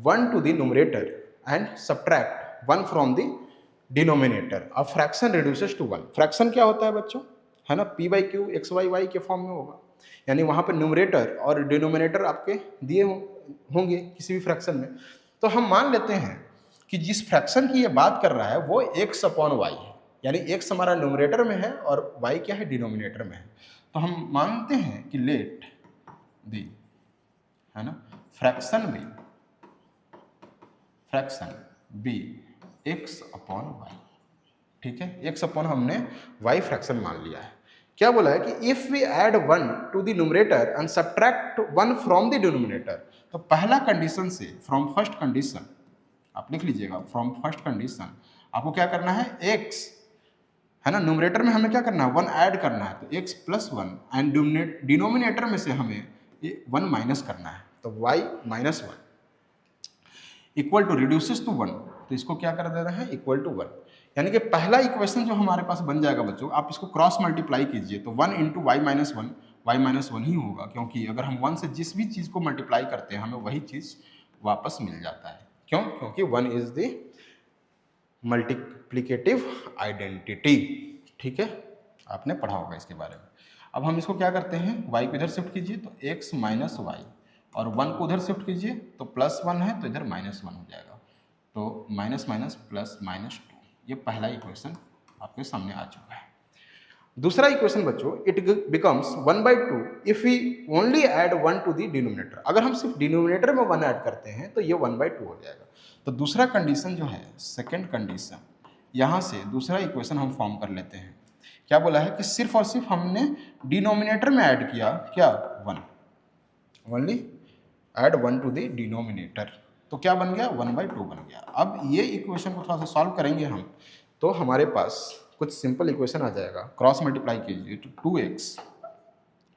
1 to the numerator and subtract 1 from the denominator, a fraction reduces to 1। Fraction क्या होता है बच्चों, है ना, p/q x/y के फॉर्म में होगा, यानी वहाँ पर न्यूमरेटर और डिनोमिनेटर आपके दिए होंगे किसी भी फ्रैक्शन में। तो हम मान लेते हैं कि जिस फ्रैक्शन की ये बात कर रहा है वो x अपॉन वाई है, यानी x हमारा न्यूमरेटर में है और y क्या है, डिनोमिनेटर में है। तो हम मानते हैं कि लेट दी, है ना, fraction be x upon y. ठीक है, x अपॉन हमने y फ्रैक्शन मान लिया है। क्या बोला है कि if we add 1 to the numerator and subtract 1 from the denominator, तो पहला कंडीशन से फ्रॉम फर्स्ट कंडीशन आप लिख लीजिएगा, फ्रॉम फर्स्ट कंडीशन आपको क्या करना है, x, है ना, न्यूमरेटर में हमें क्या करना है, 1 ऐड करना है, तो x प्लस 1 एंड डिनोमिनेटर में से हमें ये 1 माइनस करना है, तो y minus 1 equal to reduces to 1, तो इसको क्या कर देना है, इक्वल टू 1। यानी कि पहला इक्वेशन जो हमारे पास बन जाएगा बच्चों, आप इसको क्रॉस मल्टीप्लाई कीजिए, तो 1 इंटू वाई माइनस 1 ही होगा, क्योंकि अगर हम 1 से जिस भी चीज़ को मल्टीप्लाई करते हैं हमें वही चीज़ वापस मिल जाता है। क्यों, क्योंकि 1 इज द मल्टीप्लिकेटिव आइडेंटिटी। ठीक है, आपने पढ़ा होगा इसके बारे में। अब हम इसको क्या करते हैं, y को इधर शिफ्ट कीजिए तो x माइनस वाई, और 1 को उधर शिफ्ट कीजिए तो प्लस 1 है तो इधर माइनस 1 हो जाएगा, तो माइनस माइनस प्लस -2। ये पहला इक्वेशन आपके सामने आ चुका है। दूसरा इक्वेशन बच्चों, it becomes 1/2 if we only add 1 to the denominator. अगर हम सिर्फ डिनोमिनेटर में 1 ऐड करते हैं तो ये 1/2 हो जाएगा। तो दूसरा कंडीशन जो है, सेकंड कंडीशन, यहाँ से दूसरा इक्वेशन हम फॉर्म कर लेते हैं। क्या बोला है कि सिर्फ और सिर्फ हमने डिनोमिनेटर में ऐड किया क्या, 1, only add 1 to the denominator, तो क्या बन गया, 1/2 बन गया। अब ये इक्वेशन को थोड़ा सा सॉल्व करेंगे हम, तो हमारे पास कुछ सिंपल इक्वेशन आ जाएगा। क्रॉस मल्टीप्लाई कीजिए तो 2x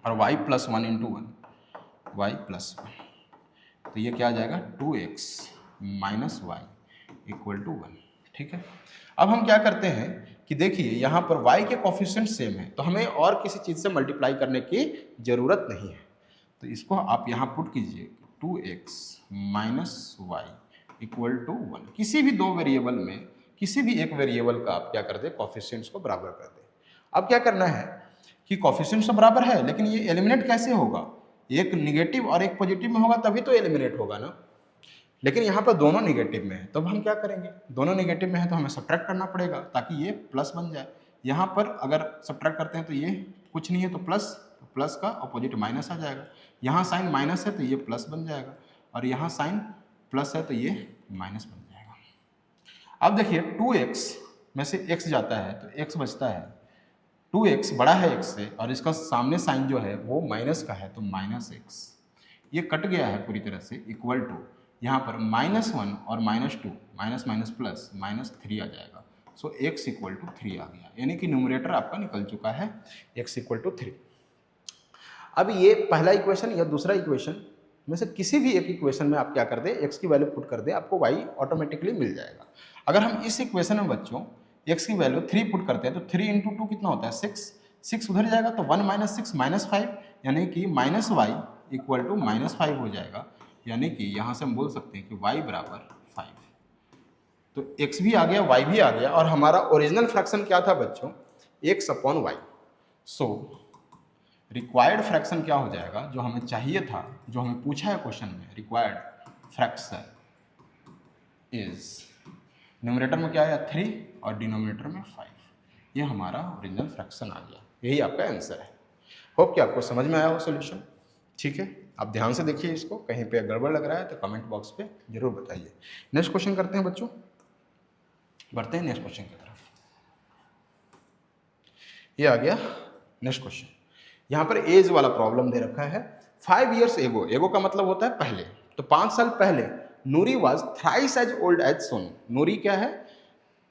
और y plus 1 into 1 y plus 1, तो ये क्या आ जाएगा, 2x minus y equal to 1। ठीक है, अब हम क्या करते हैं कि देखिए यहाँ पर y के कोफिशिएंट सेम है, तो हमें और किसी चीज़ से मल्टीप्लाई करने की ज़रूरत नहीं है। तो इसको आप यहाँ पुट कीजिए, 2x minus y equal to 1। किसी भी दो वेरिएबल में किसी भी एक वेरिएबल का आप क्या कर दें, कोफिशिएंट्स को बराबर कर दें। अब क्या करना है कि कोफिशिएंट्स तो बराबर है, लेकिन ये एलिमिनेट कैसे होगा, एक निगेटिव और एक पॉजिटिव में होगा तभी तो एलिमिनेट होगा ना। लेकिन यहाँ पर दोनों निगेटिव में है, तब हम क्या करेंगे, दोनों निगेटिव में है तो हमें सब्ट्रैक्ट करना पड़ेगा ताकि ये प्लस बन जाए। यहाँ पर अगर सब्ट्रैक्ट करते हैं तो ये कुछ नहीं है तो प्लस का अपोजिट माइनस आ जाएगा। यहाँ साइन माइनस है तो ये प्लस बन जाएगा, और यहाँ साइन प्लस है तो ये माइनस बन जाएगा। अब देखिए 2x में से x जाता है तो x बचता है, 2x बड़ा है x से और इसका सामने साइन जो है वो माइनस का है तो -x, ये कट गया है पूरी तरह से, इक्वल टू यहाँ पर -1 और -2 माइनस माइनस प्लस -3 आ जाएगा। सो x इक्वल टू 3 आ गया, यानी कि न्यूमरेटर आपका निकल चुका है x इक्वल टू 3। अब ये पहला इक्वेशन या दूसरा इक्वेशन में से किसी भी एक इक्वेशन में आप क्या कर दे, x की वैल्यू पुट कर दे, आपको y ऑटोमेटिकली मिल जाएगा। अगर हम इस इक्वेशन में बच्चों x की वैल्यू 3 पुट करते हैं तो 3 इंटू 2 कितना होता है 6 उधर जाएगा तो 1 माइनस 6 -5, यानी कि -y इक्वल टू -5 हो जाएगा। यानी कि यहाँ से हम बोल सकते हैं कि y बराबर 5। तो x भी आ गया, y भी आ गया, और हमारा ओरिजिनल फ्रैक्शन क्या था बच्चों, x upon y। So required fraction क्या हो जाएगा, जो हमें चाहिए था, जो हमें पूछा है क्वेश्चन में, रिक्वायर्ड फ्रैक्शन इज, न्यूमरेटर में क्या आया 3 और डिनोमिनेटर में 5। ये हमारा ओरिजिनल फ्रैक्शन आ गया, यही आपका आंसर है। होप कि आपको समझ में आया हो सॉल्यूशन। ठीक है, आप ध्यान से देखिए इसको, कहीं पे गड़बड़ लग रहा है तो कमेंट बॉक्स पे जरूर बताइए। नेक्स्ट क्वेश्चन करते हैं बच्चों, बढ़ते हैं नेक्स्ट क्वेश्चन की तरफ। ये आ गया नेक्स्ट क्वेश्चन। यहाँ पर एज वाला प्रॉब्लम दे रखा है। 5 years एगो, एगो का मतलब होता है पहले, तो 5 साल पहले Noori was thrice as old as Sonu. Noori क्या है,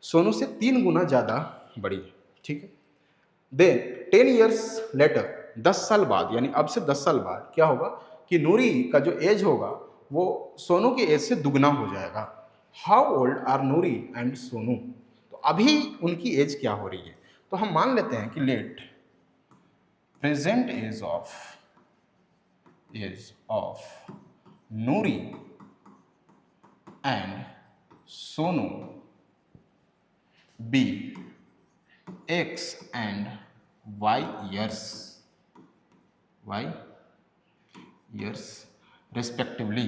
सोनू से 3 गुना ज्यादा बड़ी है। ठीक है, देन 10 years लेटर, 10 साल बाद, यानी अब से 10 साल बाद क्या होगा कि नूरी का जो एज होगा वो सोनू के एज से दुगना हो जाएगा। How old are Noori and Sonu, तो अभी उनकी एज क्या हो रही है, तो हम मान लेते हैं कि let present age of Noori and Sonu be x and y years respectively।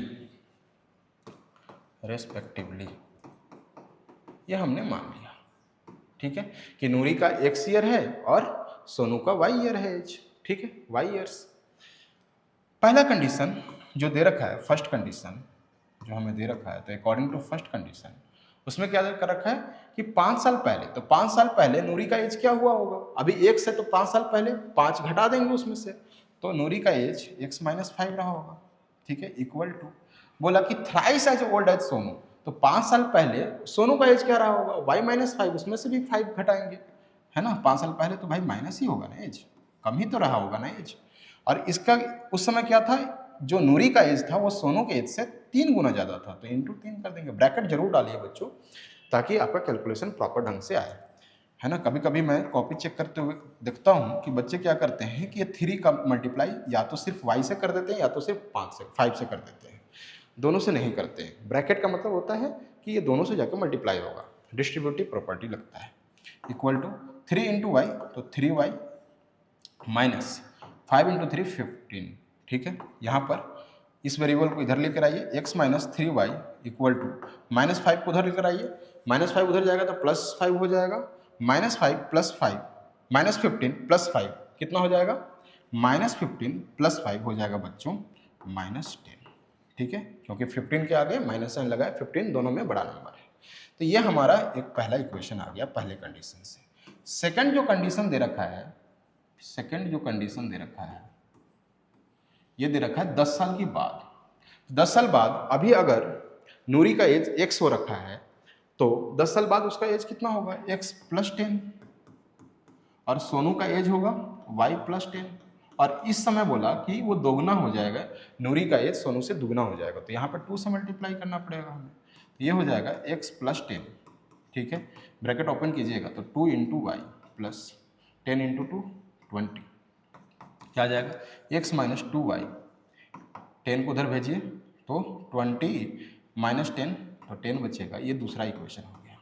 यह हमने मान लिया। ठीक है, कि नूरी का x ईयर है और सोनू का y ईयर है एज। ठीक है, y ईयर्स। पहला कंडीशन जो दे रखा है, फर्स्ट कंडीशन जो हमें दे रखा है, तो अकॉर्डिंग टू फर्स्ट कंडीशन उसमें क्या कर रखा है कि 5 साल पहले, तो 5 साल पहले नूरी का एज क्या हुआ होगा, अभी x है तो 5 साल पहले 5 घटा देंगे उसमें से, तो नूरी का एज x माइनस 5 रहा होगा। ठीक है, इक्वल टू बोला कि thrice as old as Sonu, तो 5 साल पहले सोनू का एज क्या रहा होगा, y माइनस 5, उसमें से भी 5 घटाएंगे, है ना। 5 साल पहले तो भाई माइनस ही होगा ना, एज कम ही तो रहा होगा ना एज। और इसका उस समय क्या था, जो नूरी का एज था वो सोनू के एज से 3 गुना ज़्यादा था, तो इंटू 3 कर देंगे। ब्रैकेट जरूर डालिए बच्चों, ताकि आपका कैलकुलेशन प्रॉपर ढंग से आए, है ना। कभी कभी मैं कॉपी चेक करते हुए देखता हूँ कि बच्चे क्या करते हैं कि ये 3 का मल्टीप्लाई या तो सिर्फ y से कर देते हैं या तो सिर्फ 5 से कर देते हैं, दोनों से नहीं करते हैं। ब्रैकेट का मतलब होता है कि ये दोनों से जाकर मल्टीप्लाई होगा, डिस्ट्रीब्यूटिव प्रॉपर्टी लगता है। इक्वल टू 3 इंटू वाई, तो 3y माइनस 5 इंटू 3 15। ठीक है, यहाँ पर इस वेरिएबल को इधर लेकर आइए, x minus 3y equal to -5 को उधर लेकर आइए, -5 उधर जाएगा तो +5 हो जाएगा, -5 + 5 -15 + 5 कितना हो जाएगा, -15 + 5 हो जाएगा बच्चों -10। ठीक है, क्योंकि 15 के आगे माइनस साइन लगा है, 15 दोनों में बड़ा नंबर है। तो ये हमारा एक पहला इक्वेशन आ गया पहले कंडीशन से। सेकंड जो कंडीशन दे रखा है, ये दे रखा है 10 साल की बाद। 10 साल बाद अभी अगर नूरी का एज x हो रखा है, तो 10 साल बाद उसका एज कितना होगा, x + 10, और सोनू का एज होगा y + 10, और इस समय बोला कि वो दोगुना हो जाएगा, नूरी का एज सोनू से दुगना हो जाएगा, तो यहाँ पर 2 से मल्टीप्लाई करना पड़ेगा हमें, तो ये हो जाएगा x + 10। ठीक है, ब्रैकेट ओपन कीजिएगा तो 2 इंटू वाई प्लस 10 इंटू 2 20, क्या आ जाएगा x माइनस 2y, 10 को उधर भेजिए तो 20 माइनस 10, तो 10 बचेगा। ये दूसरा इक्वेशन हो गया।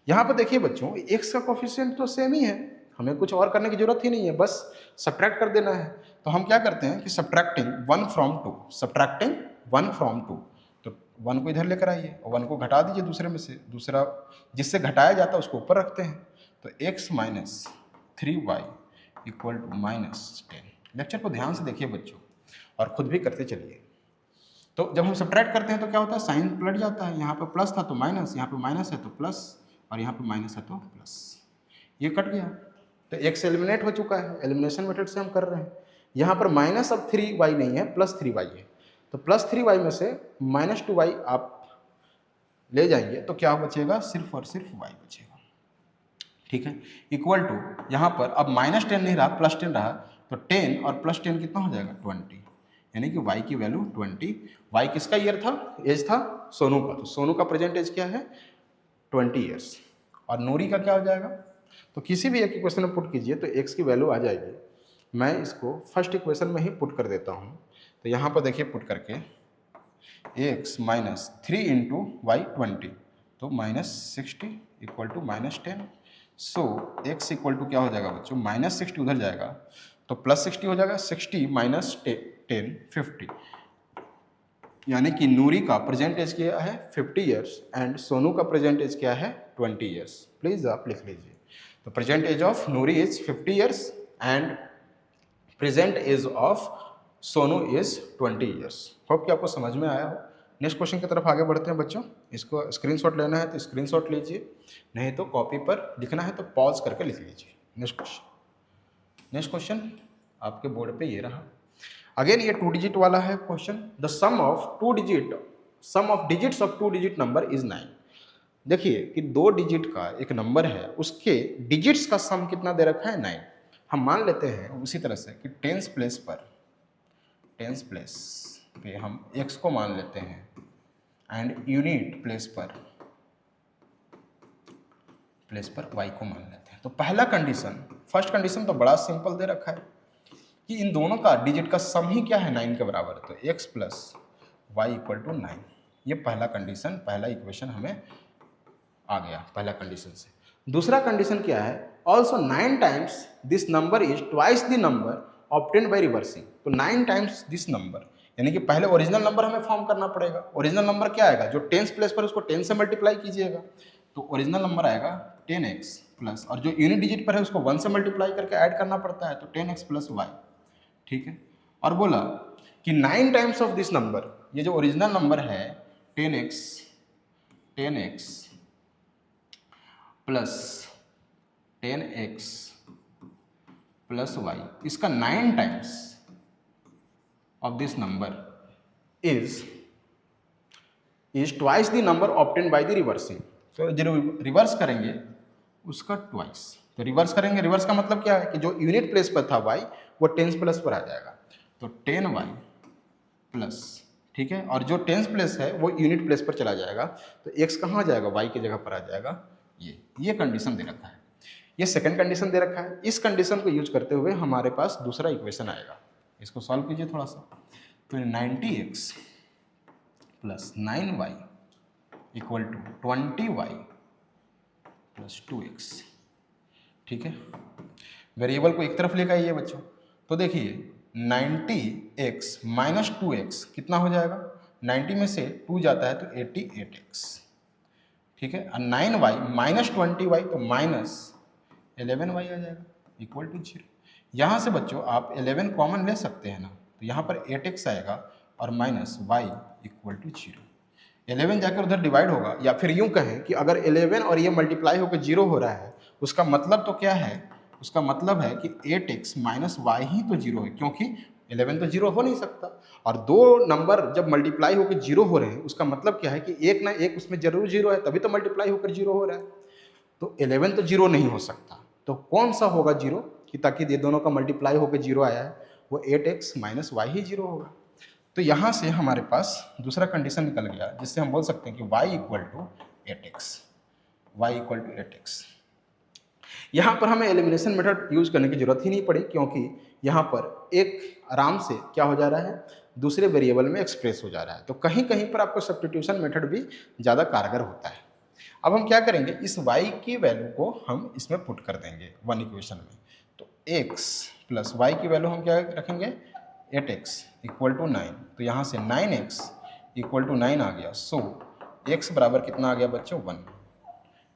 यहाँ पर देखिए बच्चों, x का कोफिशिएंट तो सेम ही है, हमें कुछ और करने की जरूरत ही नहीं है, बस सब्ट्रैक्ट कर देना है। तो हम क्या करते हैं कि सब्ट्रैक्टिंग 1 फ्रॉम 2, तो 1 को इधर लेकर आइए और 1 को घटा दीजिए दूसरे में से, दूसरा जिससे घटाया जाता है उसको ऊपर रखते हैं, तो x minus 3y equal to -10। Lecture को ध्यान से देखिए बच्चों और खुद भी करते चलिए। तो जब हम सब्ट्रैक्ट करते हैं तो क्या होता है, साइन पलट जाता है, यहाँ पे प्लस था तो माइनस, यहाँ पे माइनस है तो प्लस, और यहाँ पे माइनस है तो प्लस, ये कट गया, तो x एलिमिनेट हो चुका है। एलिमिनेशन मेथड से हम कर रहे हैं। यहाँ पर माइनस अब 3y नहीं है, +3y है, तो +3y में से -2y आप ले जाएंगे तो क्या बचेगा, सिर्फ और सिर्फ y बचेगा। ठीक है, इक्वल टू यहाँ पर अब -10 नहीं रहा, +10 रहा, तो 10 और +10 कितना हो जाएगा 20, यानी कि y की वैल्यू 20। y किसका ईयर था, एज था सोनू का, तो सोनू का प्रेजेंट एज क्या है 20 ईयर्स, और नूरी का क्या हो जाएगा। तो किसी भी एक इक्वेशन में पुट कीजिए तो x की वैल्यू आ जाएगी। मैं इसको फर्स्ट इक्वेशन में ही पुट कर देता हूँ। तो यहाँ पर देखिए पुट करके x -3 इंटू वाई 20, तो -60 equal to -10। So x equal to क्या हो जाएगा बच्चों, -60 उधर जाएगा तो +60 हो जाएगा, 60 -10 50, यानी कि नूरी का प्रेजेंट एज क्या है 50 ईयर्स एंड सोनू का प्रेजेंट एज क्या है 20 ईयर्स। प्लीज आप लिख लीजिए। तो present age of Noori is 50 years and present age of Sonu is 20 years. Hope कि आपको समझ में आया हो। नेक्स्ट क्वेश्चन की तरफ आगे बढ़ते हैं बच्चों। इसको स्क्रीनशॉट लेना है तो स्क्रीनशॉट लीजिए, नहीं तो कॉपी पर लिखना है तो पॉज करके लिख लीजिए। नेक्स्ट क्वेश्चन आपके बोर्ड पे ये रहा। अगेन ये 2 डिजिट वाला है question. The sum of digits of 2 digit number is 9। देखिए कि 2 डिजिट का एक नंबर है, उसके डिजिट्स का सम कितना दे रखा है 9। हम मान लेते हैं उसी तरह से कि टेंस प्लेस पे हम x को मान लेते हैं एंड यूनिट प्लेस पर y को मान लेते हैं। तो पहला कंडीशन, फर्स्ट कंडीशन तो बड़ा सिंपल दे रखा है कि इन दोनों का डिजिट का सम ही क्या है 9 के बराबर, तो x plus y equal to 9। ये पहला कंडीशन, पहला इक्वेशन हमें आ गया पहला कंडीशन से। दूसरा कंडीशन क्या है, also 9 times this number is twice the number obtained by reversing. तो 9 टाइम्स दिस नंबर, यानी कि पहले ओरिजिनल नंबर हमें फॉर्म करना पड़ेगा। ओरिजिनल नंबर क्या आएगा, जो टेंस प्लेस पर उसको 10 से मल्टीप्लाई कीजिएगा, तो ओरिजिनल नंबर आएगा 10x प्लस, और जो यूनिट डिजिट पर है उसको 1 से मल्टीप्लाई करके ऐड करना पड़ता है, तो 10x प्लस वाई। ठीक है, और बोला कि 9 टाइम्स ऑफ दिस नंबर, ये जो ओरिजिनल नंबर है 10x plus 10x plus Y, इसका 9 times of this number is twice the number obtained by the reversing. तो जो रिवर्स करेंगे उसका ट्वाइस, तो रिवर्स करेंगे, रिवर्स का मतलब क्या है कि जो यूनिट प्लेस पर था y वो टेंस प्लेस पर आ जाएगा, तो 10y प्लस, ठीक है, और जो टेंस प्लेस है वो यूनिट प्लेस पर चला जाएगा, तो x कहाँ आ जाएगा, y की जगह पर आ जाएगा। ये कंडीशन दे रखा है, ये सेकंड कंडीशन दे रखा है। इस कंडीशन को यूज करते हुए हमारे पास दूसरा इक्वेशन आएगा, इसको सॉल्व कीजिए थोड़ा सा। तो 90x plus 9y equal to 20y plus 2x। ठीक है, वेरिएबल को एक तरफ लेकर आइए बच्चों। तो देखिए 90x माइनस 2x कितना हो जाएगा, 90 में से 2 जाता है तो 88x। ठीक है, और 9y माइनस 20y तो माइनस 11y आ जाएगा इक्वल टू 0। यहाँ से बच्चों आप 11 कॉमन ले सकते हैं ना, तो यहाँ पर 8x आएगा और माइनस y इक्वल टू 0। 11 जाकर उधर डिवाइड होगा, या फिर यूं कहें कि अगर 11 और ये मल्टीप्लाई होकर 0 हो रहा है, उसका मतलब तो क्या है, उसका मतलब है कि 8x माइनस वाई ही तो 0 है, क्योंकि 11 तो 0 हो नहीं सकता। और दो नंबर जब मल्टीप्लाई होकर 0 हो रहे हैं, उसका मतलब क्या है कि एक ना एक उसमें जरूर 0 है, तभी तो मल्टीप्लाई होकर 0 हो रहा है। तो 11 तो 0 नहीं हो सकता, तो कौन सा होगा 0, कि ताकि ये दोनों का मल्टीप्लाई होकर 0 आया है, वो 8x माइनस वाई ही 0 होगा। तो यहाँ से हमारे पास दूसरा कंडीशन निकल गया, जिससे हम बोल सकते हैं कि y इक्वल टू 8x। यहाँ पर हमें एलिमिनेशन मेथड यूज करने की जरूरत ही नहीं पड़ी, क्योंकि यहाँ पर एक आराम से क्या हो जा रहा है, दूसरे वेरिएबल में एक्सप्रेस हो जा रहा है। तो कहीं कहीं पर आपको सब्स्टिट्यूशन मेथड भी ज़्यादा कारगर होता है। अब हम क्या करेंगे, इस y की वैल्यू को हम इसमें पुट कर देंगे वन इक्वेशन में। तो x प्लस वाई की वैल्यू हम क्या रखेंगे, 8x इक्वल टू 9। तो यहाँ से 9x इक्वल टू 9 आ गया। सो x बराबर कितना आ गया बच्चों, 1।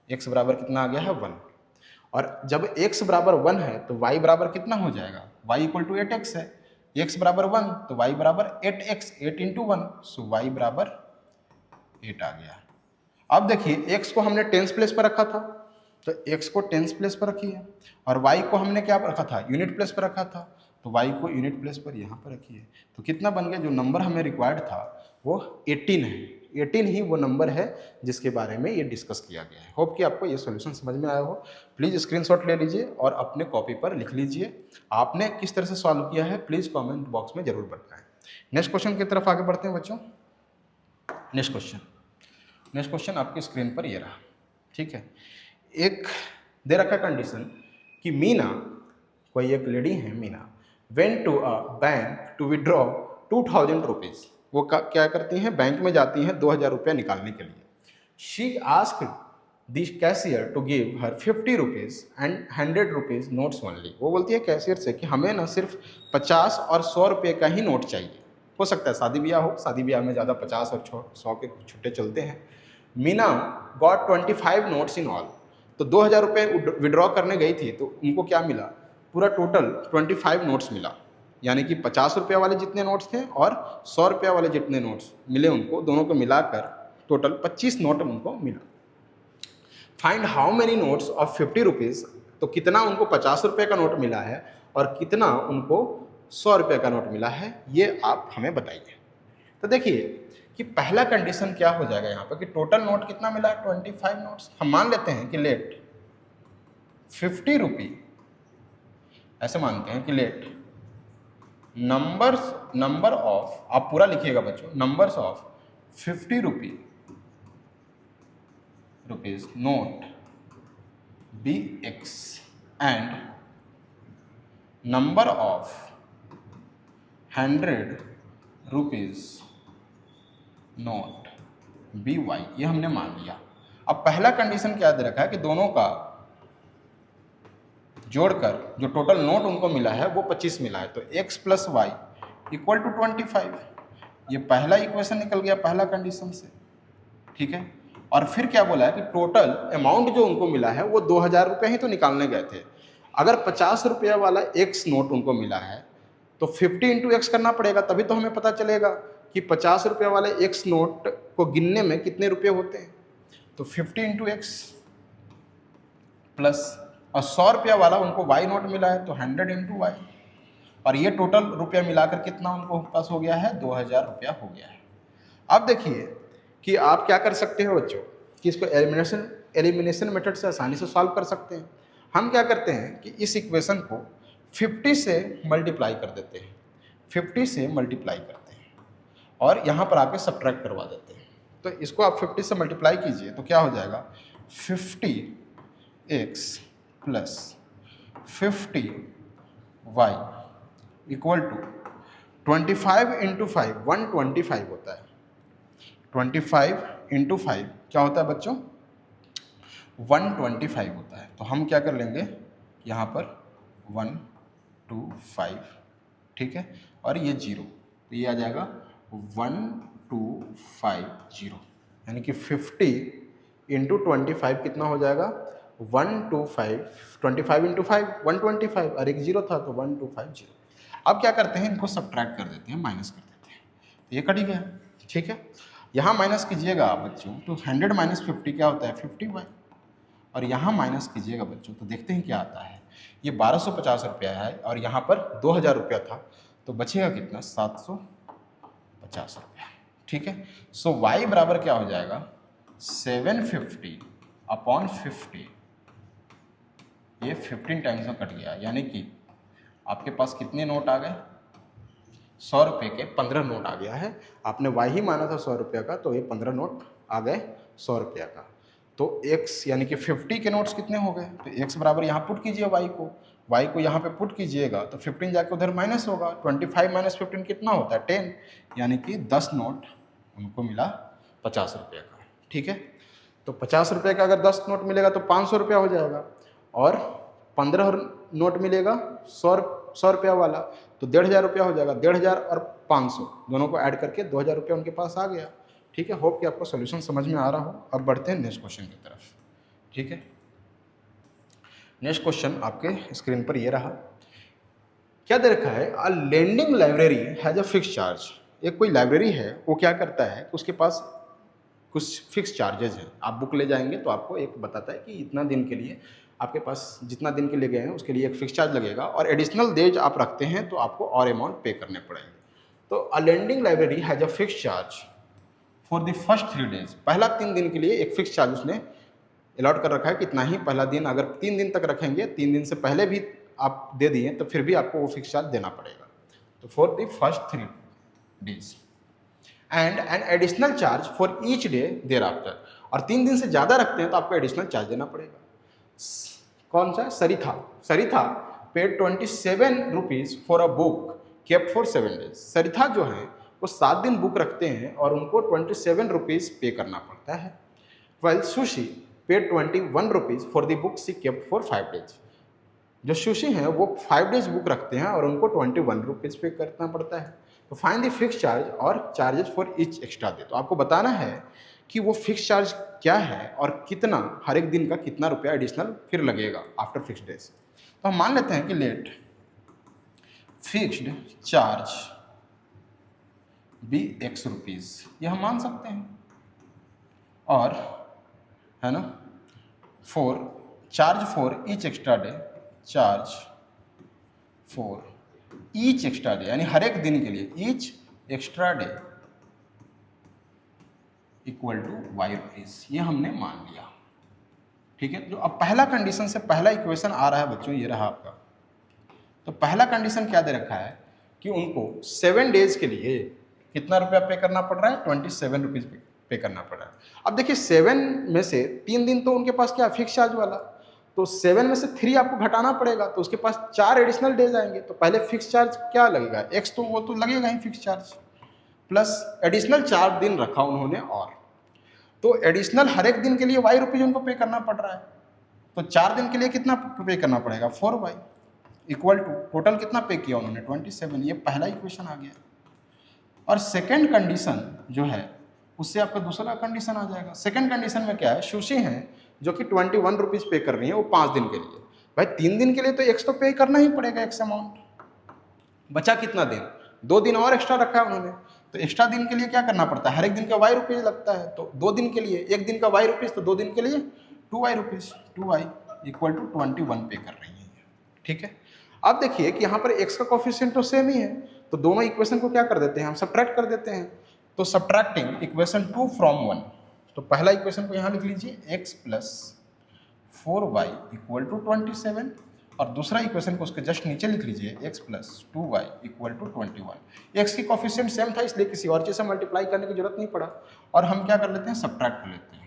x बराबर कितना आ गया है, 1। और जब x बराबर 1 है तो y बराबर कितना हो जाएगा, y इक्वल टू 8x है। x बराबर 1 तो y बराबर 8x, 8 इंटू 1, सो y बराबर 8 आ गया। अब देखिए x को हमने टेंस प्लेस पर रखा था, तो x को टेंस प्लेस पर रखिए और y को हमने क्या रखा था, यूनिट प्लेस पर रखा था, तो y को यूनिट प्लेस पर यहाँ पर रखिए। तो कितना बन गया, जो नंबर हमें रिक्वायर्ड था वो 18 है। 18 ही वो नंबर है जिसके बारे में ये डिस्कस किया गया है। होप कि आपको ये सॉल्यूशन समझ में आया हो। प्लीज़ स्क्रीनशॉट ले लीजिए और अपने कॉपी पर लिख लीजिए। आपने किस तरह से सॉल्व किया है प्लीज़ कमेंट बॉक्स में जरूर बताएं। नेक्स्ट क्वेश्चन की तरफ आगे बढ़ते हैं बच्चों। नेक्स्ट क्वेश्चन आपकी स्क्रीन पर ये रहा, ठीक है। एक दे रखा कंडीशन कि मीना, कोई एक लेडी है Meena, went to a bank to withdraw 2000 rupees. वो क्या करती हैं, बैंक में जाती हैं 2000 रुपया निकालने के लिए। She asked the cashier to give her 50 rupees and 100 rupees notes only. वो बोलती है कैशियर से कि हमें ना सिर्फ 50 और 100 रुपये का ही नोट चाहिए। हो सकता है शादी ब्याह हो, शादी ब्याह में ज़्यादा 50 और 100 के छुट्टे चलते हैं। Meena got 25 notes in all. तो 2000 रुपये विड्रॉ करने गई थी तो उनको क्या मिला, पूरा टोटल 25 नोट्स मिला, यानी कि 50 रुपये वाले जितने नोट्स थे और 100 रुपये वाले जितने नोट्स मिले उनको, दोनों को मिलाकर टोटल 25 नोट उनको मिला। Find how many notes of 50 rupees. तो कितना उनको 50 रुपये का नोट मिला है और कितना उनको 100 रुपये का नोट मिला है, ये आप हमें बताइए। तो देखिए कि पहला कंडीशन क्या हो जाएगा यहाँ पर कि टोटल नोट कितना मिला है, 25 नोट्स। हम मान लेते हैं कि लेट 50 रुपी, ऐसे मानते हैं कि लेट नंबर ऑफ, आप पूरा लिखिएगा बच्चों, numbers of 50 rupees note be x and number of 100 rupees note be y, ये हमने मान लिया। अब पहला कंडीशन क्या दे रखा है कि दोनों का जोड़कर जो टोटल नोट उनको मिला है वो 25 मिला है, तो x plus y equal to 25। ये पहला इक्वेशन निकल गया पहला कंडीशन से, ठीक है। और फिर क्या बोला है कि टोटल अमाउंट जो उनको मिला है वो 2000 रुपये ही तो निकालने गए थे। अगर 50 रुपये वाला x नोट उनको मिला है तो 50 इंटू एक्स करना पड़ेगा, तभी तो हमें पता चलेगा कि 50 रुपये वाले x नोट को गिनने में कितने रुपये होते हैं। तो 50 इंटू एक्स प्लस, और 100 रुपया वाला उनको y नोट मिला है तो 100 इंटू वाई, और ये टोटल रुपया मिलाकर कितना उनको पास हो गया है, 2000 रुपया हो गया है। अब देखिए कि आप क्या कर सकते हो बच्चों कि इसको एलिमिनेशन मेथड से आसानी से सॉल्व कर सकते हैं। हम क्या करते हैं कि इस इक्वेशन को 50 से मल्टीप्लाई कर देते हैं, 50 से मल्टीप्लाई करते हैं और यहाँ पर आके सब्ट्रैक्ट करवा देते हैं। तो इसको आप 50 से मल्टीप्लाई कीजिए तो क्या हो जाएगा, 50x plus 50y equal to 25 into 5, 125 होता है। 25 इंटू 5 क्या होता है बच्चों, 125 होता है। तो हम क्या कर लेंगे यहाँ पर 125, ठीक है, और ये 0, तो ये आ जाएगा 1250, यानी कि 50 इंटू 25 कितना हो जाएगा, 125, 25 इंटू 5 125, और एक 0 था तो 1250। अब क्या करते हैं, इनको सब्ट्रैक्ट कर देते हैं, माइनस कर देते हैं, तो ये कट ही गया, ठीक है। यहाँ माइनस कीजिएगा आप बच्चों तो 100 माइनस 50 क्या होता है, 50y, और यहाँ माइनस कीजिएगा बच्चों तो देखते हैं क्या आता है। ये 1250 रुपया है और यहाँ पर 2000 रुपया था, तो बचेगा कितना, 750 रुपया, ठीक है। सो y बराबर क्या हो जाएगा, 750 अपॉन 50, ये 15 टाइम्स में कट गया, यानी कि आपके पास कितने नोट आ गए, 100 रुपये के 15 नोट आ गया है। आपने y ही माना था 100 रुपये का, तो ये 15 नोट आ गए 100 रुपये का। तो x यानी कि 50 के नोट्स कितने हो गए, तो x बराबर यहाँ पुट कीजिए y को यहाँ पे पुट कीजिएगा तो 15 जाके उधर माइनस होगा, 25 माइनस 15 कितना होता है, 10, यानी कि 10 नोट उनको मिला 50 रुपये का, ठीक है। तो 50 रुपये का अगर 10 नोट मिलेगा तो 500 रुपया हो जाएगा, और 15 नोट मिलेगा 100 रुपया वाला तो 1500 रुपया हो जाएगा। 1500 और 500 दोनों को ऐड करके 2000 रुपया उनके पास आ गया, ठीक है। होप कि आपको सोल्यूशन समझ में आ रहा हो। अब बढ़ते हैं नेक्स्ट क्वेश्चन की तरफ, ठीक है। नेक्स्ट क्वेश्चन आपके स्क्रीन पर ये रहा, क्या दे रखा है, a lending library has a fix charge. एक कोई लाइब्रेरी है, वो क्या करता है कि उसके पास कुछ फिक्स चार्जेज हैं। आप बुक ले जाएंगे तो आपको एक बताता है कि इतना दिन के लिए आपके पास जितना दिन के लिए गए हैं उसके लिए एक फिक्स चार्ज लगेगा, और एडिशनल डेज आप रखते हैं तो आपको और अमाउंट पे करने पड़ेंगे। तो a lending library has a fix charge for the first 3 days. पहला 3 दिन के लिए एक फिक्स चार्ज उसने अलॉट कर रखा है, कितना ही पहला दिन अगर 3 दिन तक रखेंगे, 3 दिन से पहले भी आप दे दिए तो फिर भी आपको वो फिक्स चार्ज देना पड़ेगा। तो for the first 3 days and an additional charge for each day thereafter. और 3 दिन से ज़्यादा रखते हैं तो आपको एडिशनल चार्ज देना पड़ेगा। कौन सा? Saritha. Saritha paid 27 rupees for a book kept for 7 days. Saritha जो है वो 7 दिन बुक रखते हैं और उनको 27 रुपीज़ पे करना पड़ता है। Well sushi paid 21 rupees for the book she kept for 5 days. जो सुशी हैं वो 5 डेज बुक रखते हैं और उनको 21 रुपीज़ पे करना पड़ता है। तो फाइंड द फिक्स चार्ज और charges for each extra day. तो आपको बताना है कि वो फिक्स चार्ज क्या है और कितना, हर एक दिन का कितना रुपया एडिशनल फिर लगेगा आफ्टर फिक्स डेज। तो हम मान लेते हैं कि let fixed charge be x rupees, ये हम मान सकते हैं, और है ना for charge for each extra day, charge for each extra day यानी हर एक दिन के लिए, each extra day equal to y rupees, ये हमने मान लिया। ठीक है, जो अब पहला कंडीशन से पहला इक्वेशन आ रहा है बच्चों, ये रहा आपका। तो पहला कंडीशन क्या दे रखा है कि उनको 7 डेज के लिए कितना रुपया पे करना पड़ रहा है? 27 रुपीज़ पे करना पड़ रहा है। अब देखिए 7 में से 3 दिन तो उनके पास क्या फिक्स चार्ज वाला, तो 7 में से 3 आपको घटाना पड़ेगा, तो उसके पास 4 एडिशनल डेज आएंगे। तो पहले फिक्स चार्ज क्या लगेगा? एक्स, तो वो तो लगेगा ही फिक्स चार्ज, प्लस एडिशनल 4 दिन रखा उन्होंने, और तो एडिशनल हर एक दिन के लिए वाई रुपीज उनको पे करना पड़ रहा है। तो 4 दिन के लिए कितना पे करना पड़ेगा? 4y इक्वल टू टोटल कितना पे किया उन्होंने? 27। ये पहला इक्वेशन आ गया। और सेकेंड कंडीशन जो है उससे आपका दूसरा कंडीशन आ जाएगा। सेकेंड कंडीशन में क्या है? सुशी हैं जो कि 21 रुपीज़ पे कर रही है वो 5 दिन के लिए। भाई 3 दिन के लिए तो एक्स तो पे करना ही पड़ेगा, एक्स अमाउंट। बचा कितना दिन? 2 दिन और एक्स्ट्रा रखा है उन्होंने, तो एक्स्ट्रा दिन के लिए क्या करना पड़ता है? हर एक दिन का वाई रुपीज़ लगता है। तो 2 दिन के लिए 1 दिन का वाई रुपीज़, तो 2 दिन के लिए 2y rupees, 2y equal to 21 पे कर रही है। ठीक है, अब देखिए कि यहाँ पर x का कोफिशिएंट तो सेम ही है, तो दोनों इक्वेशन को क्या कर देते हैं? हम सब्ट्रैक्ट कर देते हैं। तो सब्ट्रैक्टिंग इक्वेशन 2 फ्रॉम 1, तो पहला इक्वेशन को यहाँ लिख लीजिए x plus 4y equal to 27, और दूसरा इक्वेशन को उसके जस्ट नीचे लिख लीजिए x plus 2y equal to 21। x की कोफिशिएंट सेम था इसलिए किसी और चीज़ से मल्टीप्लाई करने की जरूरत नहीं पड़ा, और हम क्या कर लेते हैं? सब्ट्रैक्ट कर लेते हैं।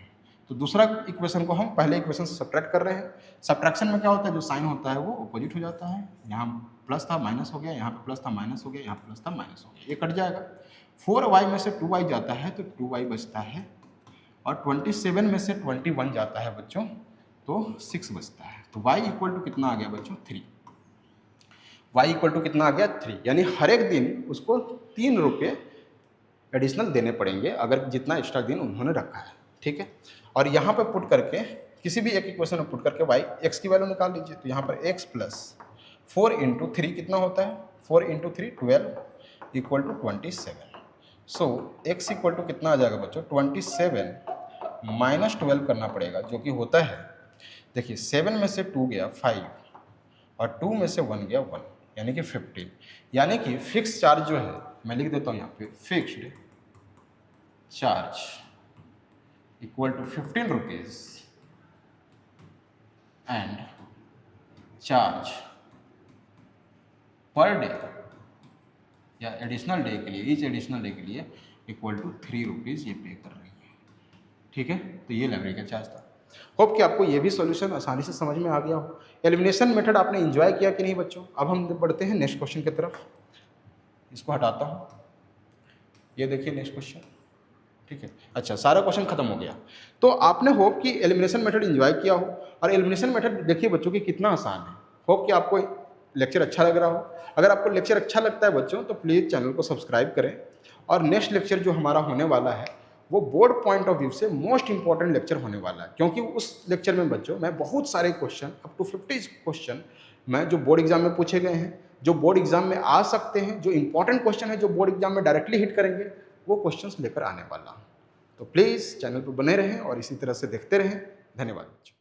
तो दूसरा इक्वेशन को हम पहले इक्वेशन से सब्ट्रैक्ट कर रहे हैं। सब्ट्रैक्शन में क्या होता है? जो साइन होता है वो अपोजिट हो जाता है। यहाँ प्लस था माइनस हो गया, यहाँ पे प्लस था माइनस हो गया, यहाँ प्लस था माइनस हो गया, ये कट जाएगा। 4y में से 2y जाता है तो 2y बचता है, और 27 में से 21 जाता है बच्चों तो 6 बचता है। तो y इक्वल टू कितना आ गया बच्चों? 3। y इक्वल टू कितना आ गया? 3। यानी हर एक दिन उसको 3 रुपये एडिशनल देने पड़ेंगे अगर जितना एक्स्ट्रा दिन उन्होंने रखा है। ठीक है, और यहाँ पे पुट करके किसी भी एक इक्वेशन में पुट करके y x की वैल्यू निकाल लीजिए। तो यहाँ पर x प्लस 4 इंटू 3 कितना होता है? 4 into 3 12 equal to 27। So x equal to कितना आ जाएगा बच्चों? 27 माइनस 12 करना पड़ेगा, जो कि होता है, देखिए 7 में से 2 गया 5 और 2 में से 1 गया 1, यानी कि 15। यानी कि फिक्स चार्ज जो है, मैं लिख देता हूँ यहाँ पे, fixed charge equal to 15 rupees and charge per day या एडिशनल डे के लिए, ईच एडिशनल डे के लिए इक्वल टू 3 रुपीज़ ये पे कर रही है। ठीक है, तो ये लाइब्रेरी का चार्ज था। होप कि आपको ये भी सॉल्यूशन आसानी से समझ में आ गया हो। एलिमिनेशन मेथड आपने एंजॉय किया कि नहीं बच्चों? अब हम बढ़ते हैं नेक्स्ट क्वेश्चन की तरफ। इसको हटाता हूँ, ये देखिए नेक्स्ट क्वेश्चन। ठीक है, अच्छा सारा क्वेश्चन खत्म हो गया। तो आपने होप कि एलिमिनेशन मेथड एंजॉय किया हो, और एलिमिनेशन मेथड देखिए बच्चों की कितना आसान है। होप कि आपको लेक्चर अच्छा लग रहा हो। अगर आपको लेक्चर अच्छा लगता है बच्चों तो प्लीज़ चैनल को सब्सक्राइब करें, और नेक्स्ट लेक्चर जो हमारा होने वाला है वो बोर्ड पॉइंट ऑफ व्यू से मोस्ट इंपॉर्टेंट लेक्चर होने वाला है, क्योंकि उस लेक्चर में बच्चों मैं बहुत सारे क्वेश्चन, अप टू 50 क्वेश्चन मैं जो बोर्ड एग्जाम में पूछे गए हैं, जो बोर्ड एग्जाम में आ सकते हैं, जो इंपॉर्टेंट क्वेश्चन है जो बोर्ड एग्जाम में डायरेक्टली हिट करेंगे, वो क्वेश्चंस लेकर आने वाला हूँ। तो प्लीज़ चैनल पर बने रहें और इसी तरह से देखते रहें। धन्यवाद बच्चों।